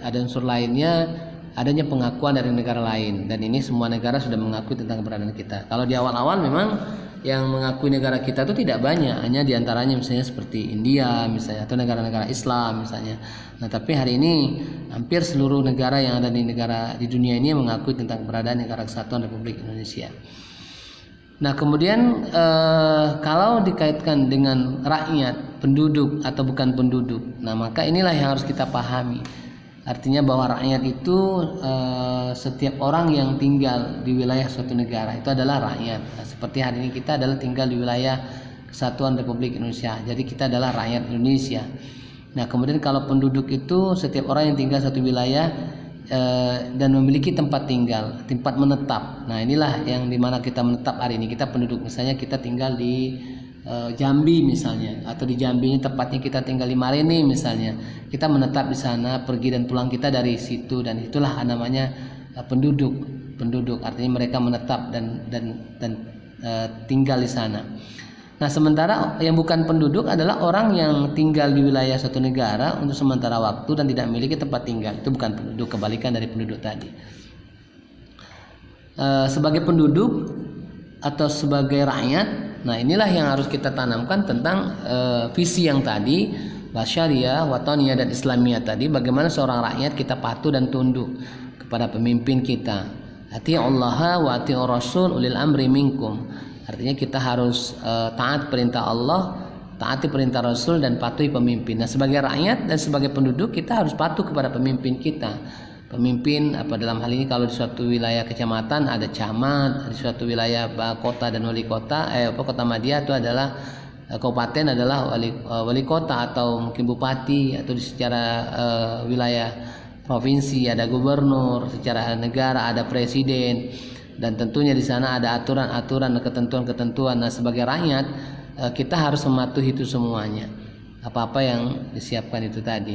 ada unsur lainnya, adanya pengakuan dari negara lain, dan ini semua negara sudah mengakui tentang keberadaan kita. Kalau di awal-awal memang yang mengakui negara kita itu tidak banyak, hanya diantaranya misalnya seperti India misalnya, atau negara-negara Islam misalnya. Nah, tapi hari ini hampir seluruh negara yang ada di dunia ini mengakui tentang keberadaan Negara Kesatuan Republik Indonesia. Nah, kemudian kalau dikaitkan dengan rakyat, penduduk atau bukan penduduk, nah maka inilah yang harus kita pahami. Artinya bahwa rakyat itu setiap orang yang tinggal di wilayah suatu negara itu adalah rakyat. Nah, seperti hari ini kita adalah tinggal di wilayah Kesatuan Republik Indonesia, jadi kita adalah rakyat Indonesia. Nah, kemudian kalau penduduk itu setiap orang yang tinggal satu wilayah dan memiliki tempat tinggal, tempat menetap. Nah, inilah yang dimana kita menetap hari ini. Kita penduduk, misalnya kita tinggal di Jambi misalnya, atau di Jambi ini tepatnya kita tinggal di Mareni misalnya, kita menetap di sana, pergi dan pulang kita dari situ, dan itulah namanya penduduk. Artinya mereka menetap dan tinggal di sana. Nah, sementara yang bukan penduduk adalah orang yang tinggal di wilayah suatu negara untuk sementara waktu dan tidak memiliki tempat tinggal. Itu bukan penduduk, kebalikan dari penduduk tadi. Sebagai penduduk atau sebagai rakyat, nah inilah yang harus kita tanamkan tentang visi yang tadi, basyariyah, wataniyah, dan islamiyah tadi. Bagaimana seorang rakyat kita patuh dan tunduk kepada pemimpin kita. Ati'ullaha wa ati'ur rasul ulil amri minkum. Artinya kita harus taat perintah Allah, taati perintah Rasul, dan patuhi pemimpin. Nah, sebagai rakyat dan sebagai penduduk kita harus patuh kepada pemimpin kita. Pemimpin dalam hal ini kalau di suatu wilayah kecamatan ada camat, di suatu wilayah kota dan wali kota, kota Madia itu adalah kabupaten adalah wali kota atau mungkin bupati, atau secara wilayah provinsi ada gubernur, secara negara ada presiden, dan tentunya di sana ada aturan-aturan dan ketentuan-ketentuan. Nah, sebagai rakyat kita harus mematuhi itu semuanya, apa-apa yang disiapkan itu tadi.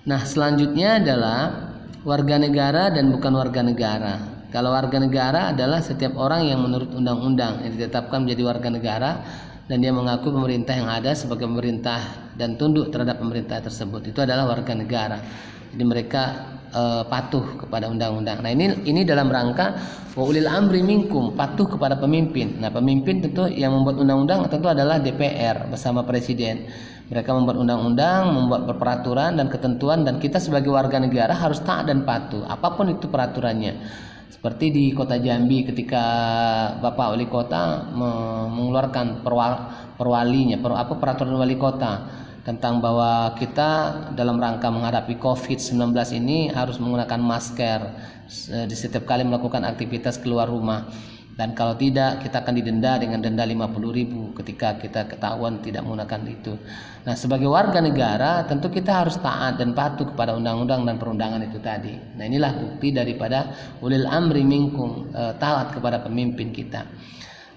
Nah, selanjutnya adalah warga negara dan bukan warga negara. Kalau warga negara adalah setiap orang yang menurut undang-undang yang ditetapkan menjadi warga negara dan dia mengaku pemerintah yang ada sebagai pemerintah dan tunduk terhadap pemerintah tersebut. Itu adalah warga negara. Jadi mereka patuh kepada undang-undang. Nah, ini dalam rangka wa ulil amri minkum, patuh kepada pemimpin. Nah, pemimpin tentu yang membuat undang-undang tentu adalah DPR bersama presiden. Mereka membuat undang-undang, membuat peraturan dan ketentuan, dan kita sebagai warga negara harus taat dan patuh apapun itu peraturannya. Seperti di Kota Jambi ketika Bapak Wali Kota mengeluarkan peraturan wali kota tentang bahwa kita dalam rangka menghadapi COVID-19 ini harus menggunakan masker di setiap kali melakukan aktivitas keluar rumah. Dan kalau tidak, kita akan didenda dengan denda 50.000 ketika kita ketahuan tidak menggunakan itu. Nah, sebagai warga negara tentu kita harus taat dan patuh kepada undang-undang dan perundangan itu tadi. Nah, inilah bukti daripada ulil amri minkum, taat kepada pemimpin kita.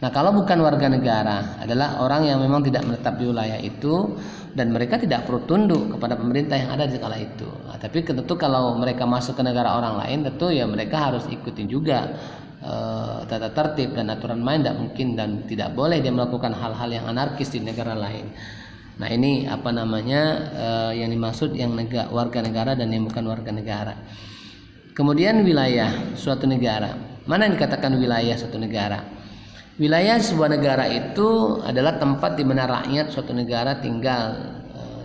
Nah, kalau bukan warga negara adalah orang yang memang tidak menetap di wilayah itu dan mereka tidak perlu tunduk kepada pemerintah yang ada di kala itu. Nah, tapi tentu kalau mereka masuk ke negara orang lain, tentu ya mereka harus ikuti juga tata tertib dan aturan main. Tidak mungkin dan tidak boleh dia melakukan hal-hal yang anarkis di negara lain. Nah, ini yang dimaksud yang warga negara dan yang bukan warga negara. Kemudian wilayah suatu negara. Mana yang dikatakan wilayah suatu negara? Wilayah sebuah negara itu adalah tempat di mana rakyat suatu negara tinggal.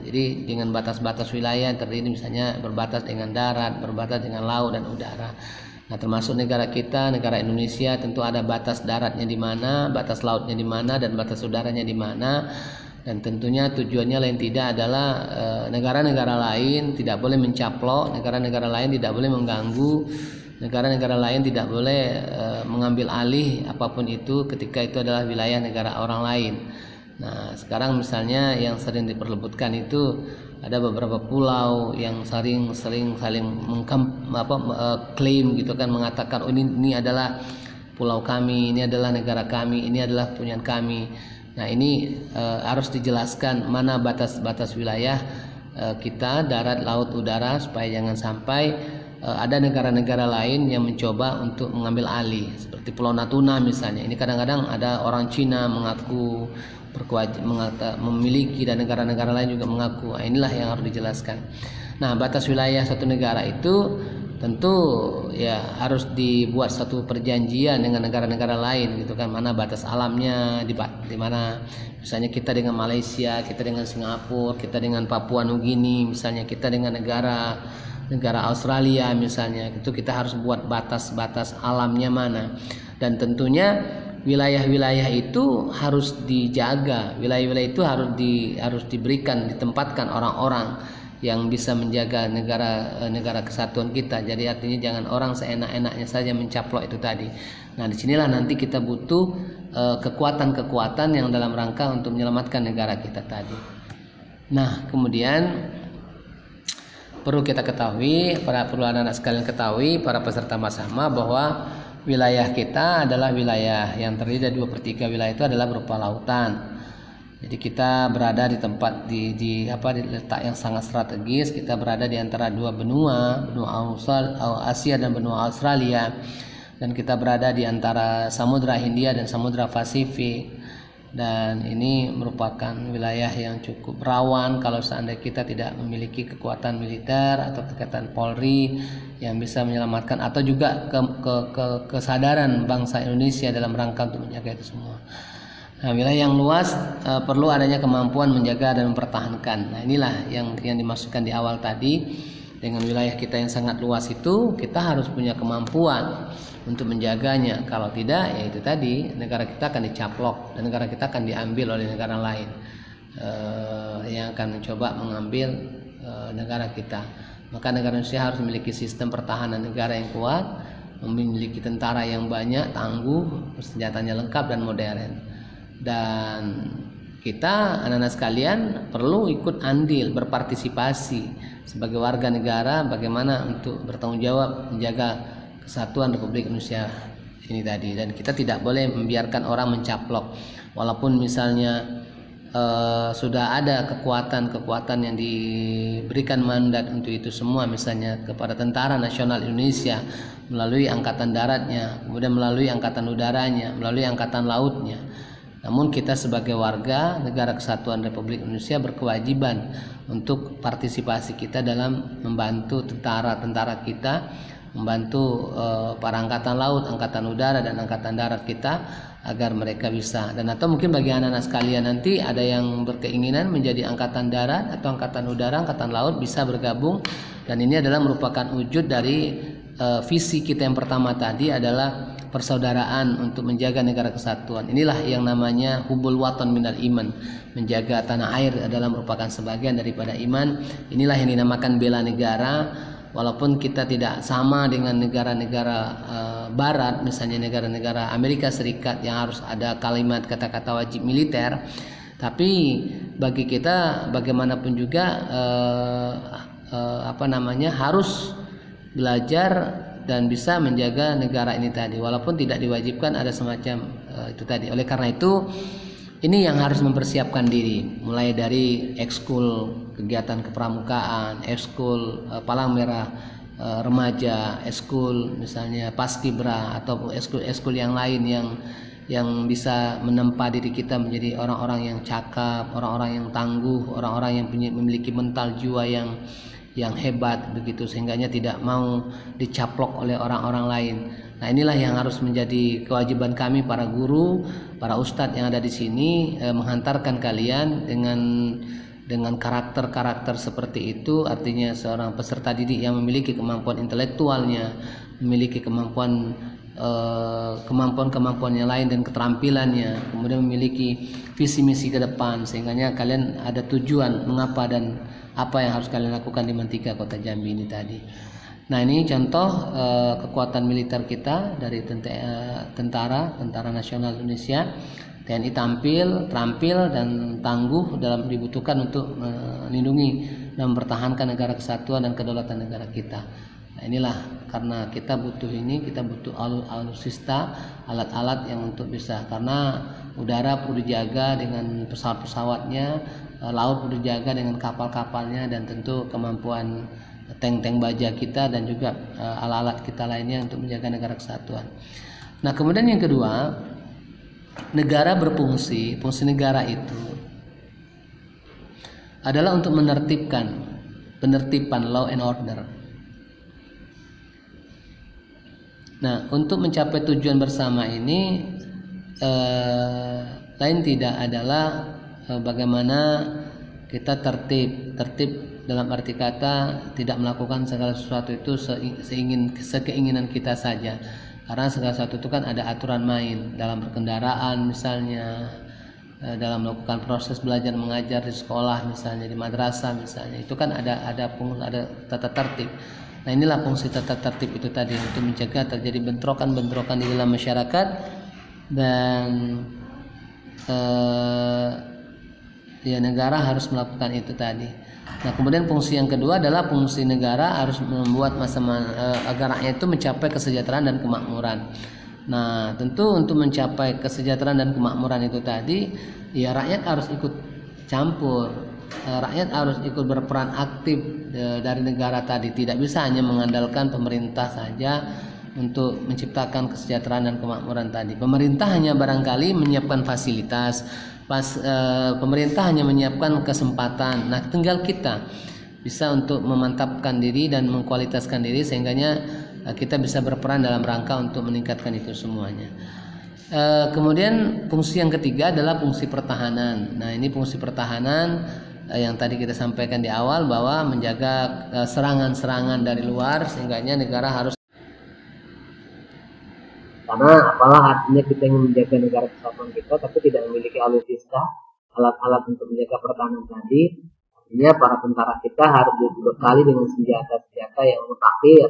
Jadi dengan batas-batas wilayah terdiri misalnya berbatas dengan darat, berbatas dengan laut dan udara. Nah, termasuk negara kita, negara Indonesia, tentu ada batas daratnya di mana, batas lautnya di mana, dan batas udaranya di mana. Dan tentunya tujuannya lain tidak adalah negara-negara lain tidak boleh mencaplok, negara-negara lain tidak boleh mengganggu, negara-negara lain tidak boleh mengambil alih apapun itu ketika itu adalah wilayah negara orang lain. Nah, sekarang misalnya yang sering diperebutkan itu ada beberapa pulau yang saling klaim gitu kan, mengatakan oh ini adalah pulau kami, ini adalah negara kami, ini adalah punya kami. Nah, ini harus dijelaskan mana batas-batas wilayah kita, darat, laut, udara, supaya jangan sampai ada negara-negara lain yang mencoba untuk mengambil alih. Seperti Pulau Natuna misalnya, ini kadang-kadang ada orang Cina mengaku memiliki dan negara-negara lain juga mengaku. Nah, inilah yang harus dijelaskan. Nah, batas wilayah satu negara itu tentu ya harus dibuat satu perjanjian dengan negara-negara lain gitu kan, mana batas alamnya di mana misalnya kita dengan Malaysia, kita dengan Singapura, kita dengan Papua Nugini, misalnya kita dengan negara Australia misalnya, itu kita harus buat batas-batas alamnya mana. Dan tentunya wilayah-wilayah itu harus dijaga, wilayah-wilayah itu harus diberikan, ditempatkan orang-orang yang bisa menjaga negara kesatuan kita. Jadi artinya jangan orang seenak-enaknya saja mencaplok itu tadi. Nah, disinilah nanti kita butuh kekuatan-kekuatan yang dalam rangka untuk menyelamatkan negara kita tadi. Nah, kemudian perlu kita ketahui, perlu anak-anak sekalian ketahui, para peserta bersama, bahwa wilayah kita adalah wilayah yang terdiri dari 2/3 wilayah itu adalah berupa lautan. Jadi kita berada di tempat di letak yang sangat strategis. Kita berada di antara dua benua Asia dan benua Australia, dan kita berada di antara Samudra Hindia dan Samudra Pasifik. Dan ini merupakan wilayah yang cukup rawan kalau seandainya kita tidak memiliki kekuatan militer atau kekuatan Polri yang bisa menyelamatkan, atau juga kesadaran bangsa Indonesia dalam rangka untuk menjaga itu semua. Nah, wilayah yang luas perlu adanya kemampuan menjaga dan mempertahankan. Nah, inilah yang dimaksudkan di awal tadi. Dengan wilayah kita yang sangat luas itu, kita harus punya kemampuan untuk menjaganya. Kalau tidak, ya itu tadi, negara kita akan dicaplok dan negara kita akan diambil oleh negara lain yang akan mencoba mengambil negara kita. Maka negara Indonesia harus memiliki sistem pertahanan negara yang kuat, memiliki tentara yang banyak, tangguh, senjatanya lengkap dan modern. Dan kita anak-anak sekalian perlu ikut andil, berpartisipasi sebagai warga negara, bagaimana untuk bertanggung jawab menjaga kesatuan Republik Indonesia ini tadi. Dan kita tidak boleh membiarkan orang mencaplok, walaupun misalnya sudah ada kekuatan yang diberikan mandat untuk itu semua, misalnya kepada Tentara Nasional Indonesia melalui Angkatan Daratnya, kemudian melalui Angkatan Udaranya, melalui Angkatan Lautnya. Namun kita sebagai warga negara kesatuan Republik Indonesia berkewajiban untuk partisipasi kita dalam membantu tentara-tentara kita, membantu para Angkatan Laut, Angkatan Udara dan Angkatan Darat kita, agar mereka bisa. Dan atau mungkin bagi anak-anak sekalian nanti ada yang berkeinginan menjadi Angkatan Darat atau Angkatan Udara, Angkatan Laut, bisa bergabung. Dan ini adalah merupakan wujud dari visi kita yang pertama tadi, adalah persaudaraan untuk menjaga negara kesatuan. Inilah yang namanya hubul watan minal iman, menjaga tanah air adalah merupakan sebagian daripada iman. Inilah yang dinamakan bela negara. Walaupun kita tidak sama dengan negara-negara barat, misalnya negara-negara Amerika Serikat yang harus ada kalimat kata-kata wajib militer, tapi bagi kita bagaimanapun juga harus belajar dan bisa menjaga negara ini tadi, walaupun tidak diwajibkan ada semacam itu tadi. Oleh karena itu, ini yang harus mempersiapkan diri, mulai dari ekskul kegiatan kepramukaan, ekskul palang merah remaja, ekskul misalnya paskibra, atau ekskul yang lain yang bisa menempa diri kita menjadi orang-orang yang cakap, orang-orang yang tangguh, orang-orang yang memiliki mental jiwa yang hebat begitu, sehingganya tidak mau dicaplok oleh orang-orang lain. Nah, inilah yang harus menjadi kewajiban kami para guru, para ustadz yang ada di sini, menghantarkan kalian dengan karakter-karakter seperti itu. Artinya seorang peserta didik yang memiliki kemampuan intelektualnya, memiliki kemampuan yang lain dan keterampilannya, kemudian memiliki visi misi ke depan, sehingganya kalian ada tujuan mengapa dan apa yang harus kalian lakukan di Mantika Kota Jambi ini tadi. Nah, ini contoh kekuatan militer kita dari Tentara Nasional Indonesia. TNI terampil dan tangguh dalam dibutuhkan untuk melindungi dan mempertahankan negara kesatuan dan kedaulatan negara kita. Nah, inilah karena kita butuh alutsista, alat-alat yang untuk bisa, karena udara perlu dijaga dengan pesawat-pesawatnya, laut perlu dijaga dengan kapal-kapalnya, dan tentu kemampuan tank-tank baja kita dan juga alat-alat kita lainnya untuk menjaga negara kesatuan. Nah, kemudian yang kedua, negara fungsi negara itu adalah untuk penertiban law and order. Nah, untuk mencapai tujuan bersama ini lain tidak adalah bagaimana kita tertib dalam arti kata tidak melakukan segala sesuatu itu sekeinginan kita saja, karena segala sesuatu itu kan ada aturan main dalam berkendaraan, misalnya dalam melakukan proses belajar mengajar di sekolah, misalnya di madrasah, misalnya itu kan ada tata tertib. Nah, inilah fungsi tata tertib itu tadi, untuk mencegah terjadi bentrokan-bentrokan di dalam masyarakat, dan negara harus melakukan itu tadi. Nah, kemudian fungsi yang kedua adalah fungsi negara harus membuat agar rakyat itu mencapai kesejahteraan dan kemakmuran. Nah, tentu untuk mencapai kesejahteraan dan kemakmuran itu tadi, ya rakyat harus ikut campur, rakyat harus ikut berperan aktif dari negara tadi. Tidak bisa hanya mengandalkan pemerintah saja untuk menciptakan kesejahteraan dan kemakmuran tadi. Pemerintah hanya barangkali menyiapkan fasilitas, pemerintah hanya menyiapkan kesempatan. Nah, tinggal kita bisa untuk memantapkan diri dan mengkualitaskan diri, sehingganya kita bisa berperan dalam rangka untuk meningkatkan itu semuanya. Kemudian fungsi yang ketiga adalah fungsi pertahanan. Nah, ini fungsi pertahanan yang tadi kita sampaikan di awal, bahwa menjaga serangan-serangan dari luar, sehingganya negara harus, karena apalah artinya kita ingin menjaga negara kesatuan kita tapi tidak memiliki alutsista, alat-alat untuk menjaga pertahanan tadi, Artinya para tentara kita harus dibekali dengan senjata-senjata yang mutakhir.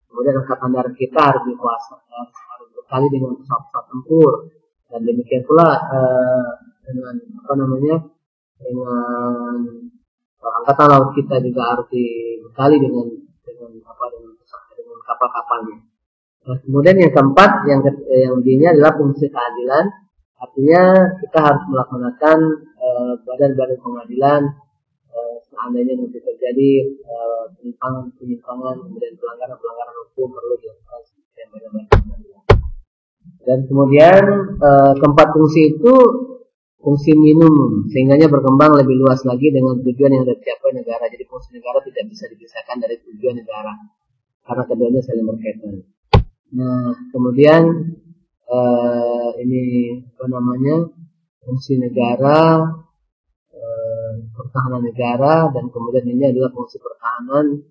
Kemudian angkatan darat kita harus dibekali dengan pesawat-pesawat tempur. Dan demikian pula dengan angkatan laut kita juga harus dibekali dengan kapal-kapalnya. Nah, kemudian yang keempat, yang D-nya adalah fungsi keadilan. Artinya kita harus melaksanakan badan-badan pengadilan seandainya nanti terjadi penyimpangan, kemudian pelanggaran hukum perlu dilakukan sekian badan-badan pengadilan. Dan kemudian keempat fungsi itu fungsi minimum, sehingganya berkembang lebih luas lagi dengan tujuan yang sudah dicapai negara. Jadi fungsi negara tidak bisa dipisahkan dari tujuan negara karena keduanya saling berkaitan. Nah, kemudian ini fungsi negara, pertahanan negara, dan kemudian ini adalah fungsi pertahanan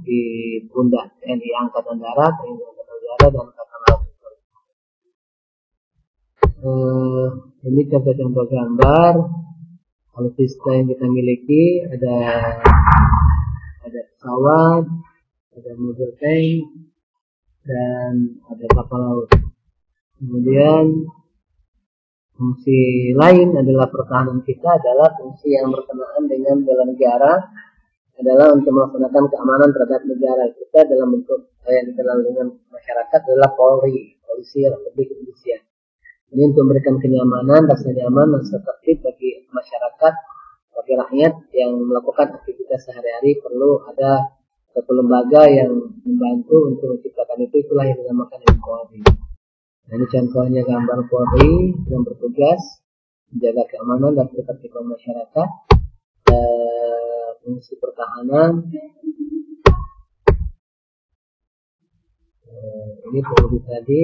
di pundak TNI Angkatan Darat, TNI Angkatan Darat, dan Angkatan Laut. Ini contoh-contoh gambar alutsista yang kita miliki. Ada pesawat, ada mobil tank, dan ada kapal laut. Kemudian fungsi lain adalah pertahanan kita adalah fungsi yang berkenaan dengan bela negara, adalah untuk melaksanakan keamanan terhadap negara kita dalam bentuk yang dikenal dengan masyarakat adalah Polri, Polisi Republik Indonesia. Ini untuk memberikan kenyamanan, rasa nyaman, rasa tertib bagi masyarakat, bagi rakyat yang melakukan aktivitas sehari-hari. Perlu ada satu lembaga yang membantu untuk menciptakan itu, itulah yang dinamakan Polri. Nah, ini contohnya gambar Polri yang bertugas menjaga keamanan dan ketertiban masyarakat. Fungsi pertahanan. Ini Polri tadi.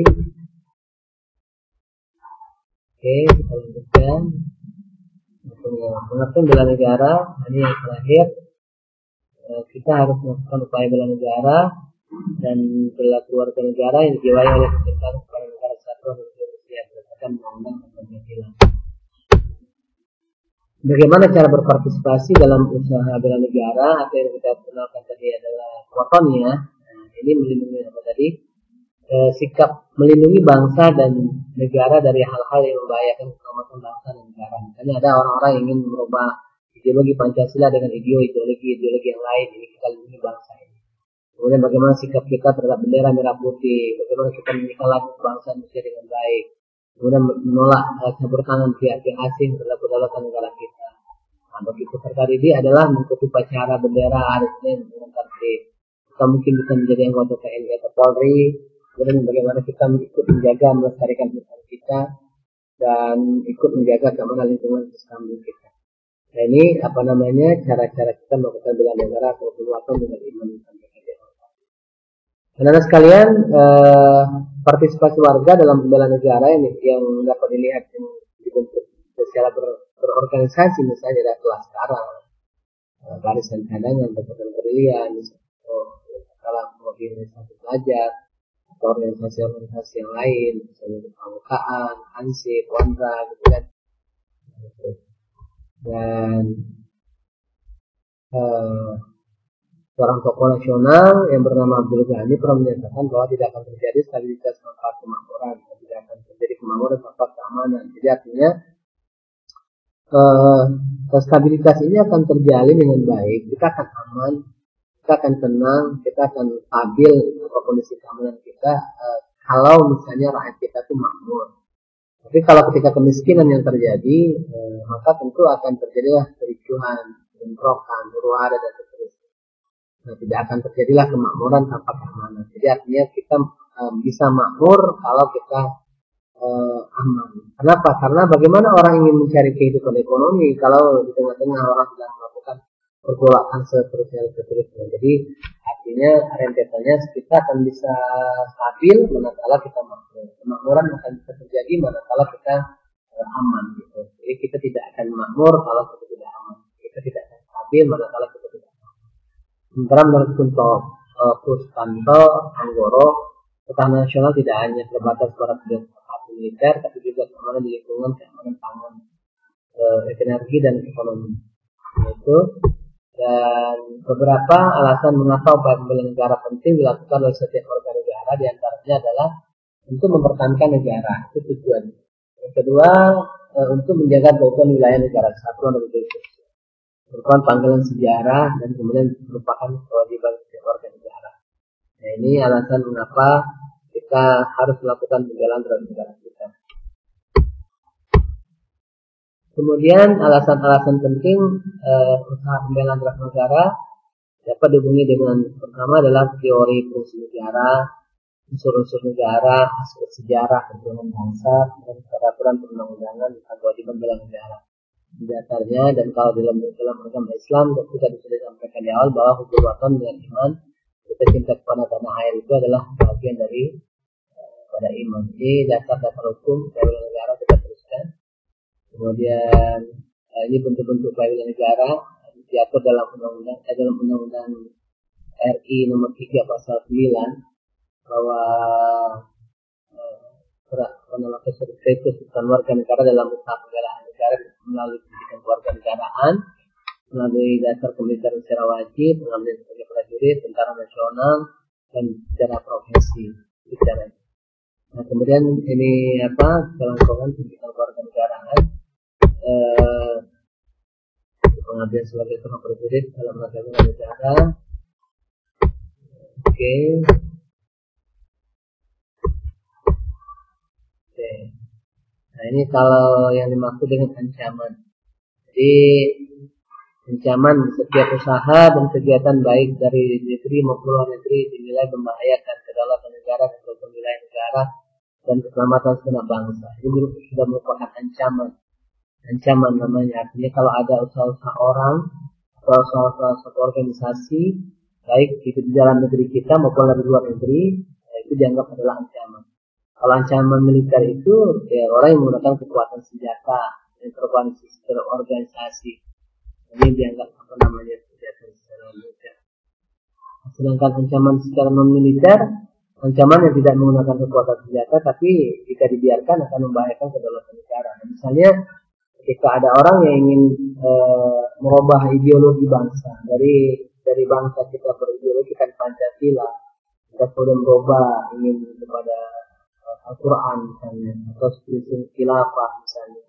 Oke, kita lanjutkan. Pengertian bela negara. Ini yang terakhir. Kita harus melakukan upaya bela negara dan bela keluarga negara yang dijiwai oleh kecintaan kepada negara kesatuan Republik Indonesia berdasarkan Undang-Undang Pancasila. Bagaimana cara berpartisipasi dalam usaha bela negara? Atau yang kita kenalkan tadi adalah watonnya. Nah, ini melindungi apa tadi? Sikap melindungi bangsa dan negara dari hal-hal yang membahayakan keselamatan bangsa dan negara. Misalnya ada orang-orang yang ingin merubah ideologi Pancasila dengan ideologi yang lain. Ini kita lindungi bangsa ini. Kemudian bagaimana sikap kita terhadap bendera merah putih, bagaimana kita menyiapkan lagu bangsa Indonesia dengan baik, kemudian menolak campur tangan pihak-pihak asing terhadap kedaulatan negara kita. Nah, bagi peserta didik adalah mengikuti upacara bendera hari Senin dengan tertib. Kita mungkin bisa menjadi anggota TNI atau Polri. Kemudian bagaimana kita ikut menjaga melestarikan hutan kita dan ikut menjaga keamanan lingkungan sekitar kita. Nah, ini cara-cara kita melakukan bela negara atau keluarga dengan iman dan anak-anak sekalian, partisipasi warga dalam bela negara ini yang dapat dilihat dibentuk secara berorganisasi, misalnya ada kelas sekarang, barisan cadangan, pasukan gerilya, kalau organisasi pelajar atau organisasi yang lain, misalnya kepramukaan, Ansip, Wandra, gitu kan. Dan seorang tokoh nasional yang bernama Abdul Ghani pernah menyatakan bahwa tidak akan terjadi stabilitas tanpa kemakmuran, tidak akan terjadi kemakmuran tanpa keamanan. Jadi artinya stabilitas ini akan terjalin dengan baik, kita akan aman, kita akan tenang, kita akan stabil kondisi keamanan kita kalau misalnya rakyat kita itu makmur. Tapi kalau ketika kemiskinan yang terjadi, maka tentu akan terjadilah kericuhan, bentrokan, huru-hara dan seterusnya. Nah, tidak akan terjadilah kemakmuran tanpa keamanan. Jadi artinya kita bisa makmur kalau kita aman. Kenapa? Karena bagaimana orang ingin mencari kehidupan ekonomi kalau di tengah-tengah orang sedang melakukan pergolakan seterusnya. Jadi artinya rentetannya kita akan bisa stabil manakala kita makmur. Kemakmuran akan bisa terjadi manakala kita aman gitu. Jadi kita tidak akan makmur kalau kita tidak aman. Kita tidak akan stabil manakala kita tidak aman. Sementara menurut Kunto Pustanto Anggoro, pertahanan nasional tidak hanya terbatas pada militer, tapi juga keamanan di lingkungan, keamanan pangan, energi dan ekonomi. Itu. Dan beberapa alasan mengapa upaya pembela negara penting dilakukan oleh setiap warga negara, diantaranya adalah untuk mempertahankan negara, itu tujuan. Yang kedua, untuk menjaga keutuhan wilayah negara kesatuan Republik Indonesia, merupakan panggilan sejarah dan kemudian merupakan kewajiban setiap warga negara. Nah, ini alasan mengapa kita harus melakukan pembelaan terhadap negara kita. Kemudian alasan-alasan penting usaha pembelaan terhadap negara dapat dihubungi dengan pertama adalah teori fungsi negara, unsur-unsur negara, aspek sejarah, perjuangan bangsa, dan peraturan perundang-undangan tentang kewajiban bela negara. Di dasarnya, dan kalau dalam agama Islam, ketika sudah disampaikan di awal bahwa hubul waton dengan iman, kita cinta kepada tanah air itu adalah bagian dari pada iman. Ini dasar-dasar hukum bela negara kita teruskan. Kemudian ini bentuk-bentuk bela negara diatur dalam undang-undang RI nomor 3 pasal 9 bahwa kesertaan warga negara dalam usaha pembelaan negara melalui pendidikan kewarganegaraan, melalui dasar pemilitaran secara wajib, mengambil sebagai prajurit, tentara nasional, dan secara profesi. Nah, kemudian ini kelangsungan pendidikan kewarganegaraan, pengabdian sebagai seorang prajurit dalam rangka negara. Oke. Nah, ini kalau yang dimaksud dengan ancaman. Jadi ancaman setiap usaha dan kegiatan baik dari negeri maupun luar negeri dinilai membahayakan kedaulatan negara dan keutuhan wilayah negara dan keselamatan segenap bangsa. Ini sudah merupakan ancaman namanya. Artinya kalau ada usaha-usaha orang atau usaha-usaha suatu organisasi baik itu di dalam negeri kita maupun dari luar negeri, itu dianggap adalah ancaman. Kalau ancaman militer itu ya orang yang menggunakan kekuatan senjata dan terorganisasi, ini dianggap senjata secara militer. Sedangkan ancaman secara non militer, ancaman yang tidak menggunakan kekuatan senjata tapi jika dibiarkan akan membahayakan kedaulatan negara. Nah, misalnya ketika ada orang yang ingin merubah ideologi bangsa dari bangsa kita berideologi kan Pancasila, kita kemudian merubah ingin kepada Al-Quran misalnya atau sistem khilafah misalnya,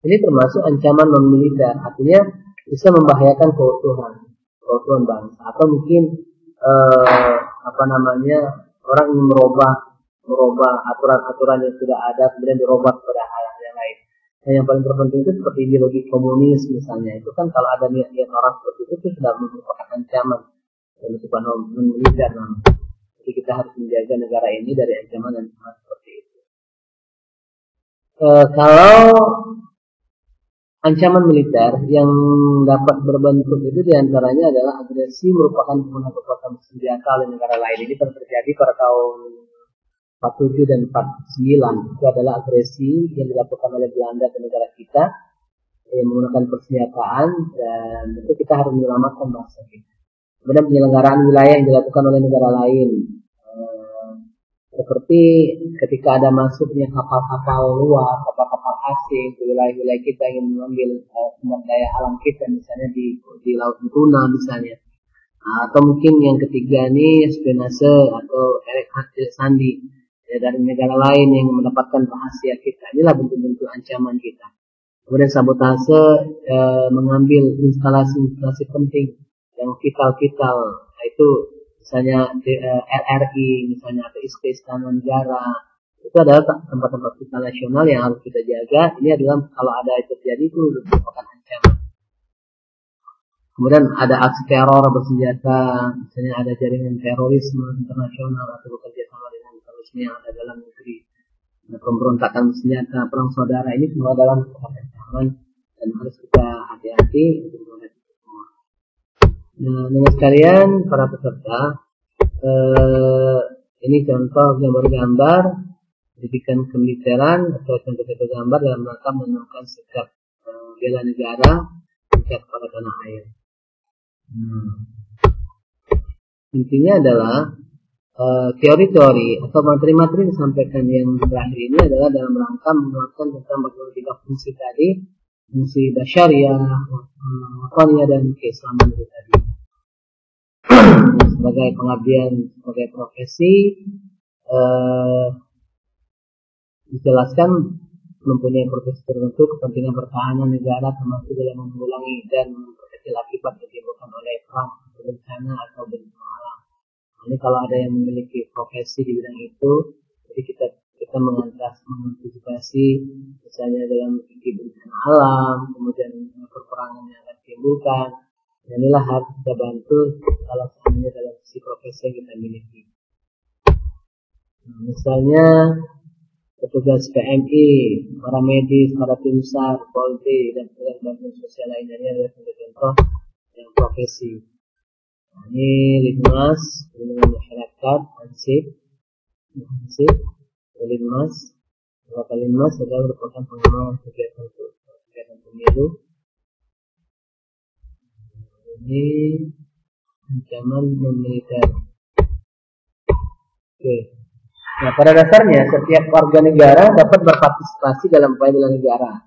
ini termasuk ancaman non militer, artinya bisa membahayakan keutuhan bangsa, atau mungkin orang ingin merubah aturan-aturan yang sudah ada kemudian dirubah kepada hal yang lain. Nah, yang paling terpenting itu seperti ideologi komunis misalnya, itu kan kalau ada niat orang seperti itu sudah merupakan ancaman yang disebut non militer namanya. Jadi kita harus menjaga negara ini dari ancaman seperti itu. Kalau ancaman militer yang dapat berbentuk itu diantaranya adalah agresi merupakan penggunaan kekuatan senjata oleh negara lain. Ini terjadi pada tahun 47 dan 49. Itu adalah agresi yang dilakukan oleh Belanda ke negara kita yang menggunakan persenjataan, dan itu kita harus menyelamatkan bangsa kita. Kemudian penyelenggaraan wilayah yang dilakukan oleh negara lain, seperti ketika ada masuknya kapal-kapal luar, kapal-kapal asing ke wilayah-wilayah kita yang mengambil sumber daya alam kita, misalnya di Laut Natuna misalnya, atau mungkin yang ketiga ini spionase atau elektronik sandi ya, dari negara lain yang mendapatkan rahasia kita. Inilah bentuk-bentuk ancaman kita. Kemudian sabotase, mengambil instalasi-instalasi penting yang vital, itu misalnya RRI misalnya atau Istana Negara, itu adalah tempat-tempat vital nasional yang harus kita jaga. Ini adalah kalau ada itu terjadi itu merupakan ancaman. Kemudian ada aksi teror bersenjata, misalnya ada jaringan terorisme internasional atau bekerja sama dengan terorisme yang ada dalam negeri, pemberontakan bersenjata, perang saudara, ini semua dalam ancaman dan harus kita hati-hati untuk menghadapi. Nah, dengan sekalian para peserta, ini contoh gambar-gambar pendidikan kemiliteran atau contoh-contoh gambar dalam rangka menunjukkan sikap bela negara, sikap pada tanah air. Intinya adalah teori-teori atau materi-materi yang disampaikan yang terakhir ini adalah dalam rangka menguatkan tentang bagaimana tiga fungsi tadi fungsi basyariah, wataniyah dan keislaman itu tadi. Sebagai pengabdian, sebagai profesi, dijelaskan mempunyai profesi tertentu kepentingan pertahanan negara termasuk dalam mengulangi dan memperkecil akibat yang ditimbulkan oleh perang, bencana atau bencana alam. Ini kalau ada yang memiliki profesi di bidang itu, jadi kita mengantisipasi misalnya dalam bencana alam, kemudian perperangan yang akan ditimbulkan. Dan inilah harus kita bantu kalau seandainya dalam sisi profesi yang kita miliki. Nah, misalnya petugas PMI, para medis, para tim SAR, Polri, dan petugas bantuan sosial lainnya adalah contoh yang profesi. Nah, ini Linmas, Perlindungan Masyarakat, Ansip, Linmas. Beberapa Linmas adalah merupakan pengembangan kegiatan pemilu. Ini ancaman non-militer. Oke. Nah, pada dasarnya setiap warga negara dapat berpartisipasi dalam upaya bela negara,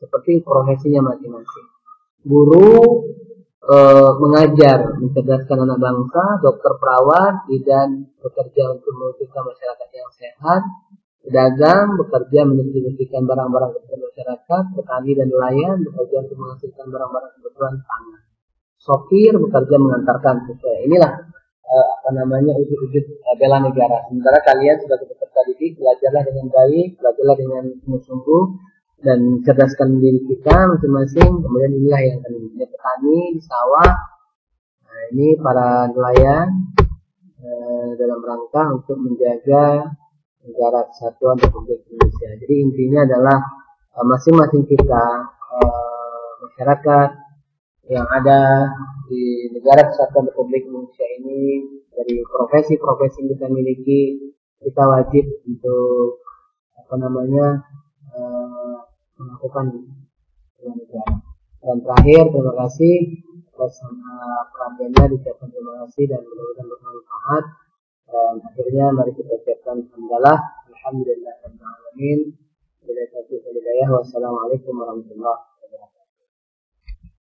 seperti profesinya masing-masing. Guru mengajar, mencerdaskan anak bangsa, dokter perawat, bidan bekerja untuk mewujudkan masyarakat yang sehat, pedagang bekerja mendistribusikan barang-barang kebutuhan masyarakat, petani dan nelayan bekerja untuk menghasilkan barang-barang kebutuhan pangan. Sopir bekerja mengantarkan sesuai. Inilah wujud-wujud bela negara. Sementara kalian sebagai peserta didik belajarlah dengan baik, belajarlah dengan sungguh-sungguh dan cerdaskan diri kita masing-masing. Kemudian inilah yang akan menjadi petani di sawah. Nah, ini para nelayan dalam rangka untuk menjaga negara kesatuan Republik Indonesia. Jadi intinya adalah masing-masing kita masyarakat yang ada di negara kesatuan Republik Indonesia ini, dari profesi-profesi yang kita miliki, kita wajib untuk melakukan bela negara. Dan terakhir, terima kasih atas perhatiannya, diucapkan terima kasih dan mudah-mudahan bermanfaat. Dan akhirnya mari kita ucapkan alhamdulillah, alhamdulillahirabbil alamin. Wassalamualaikum warahmatullahi wabarakatuh.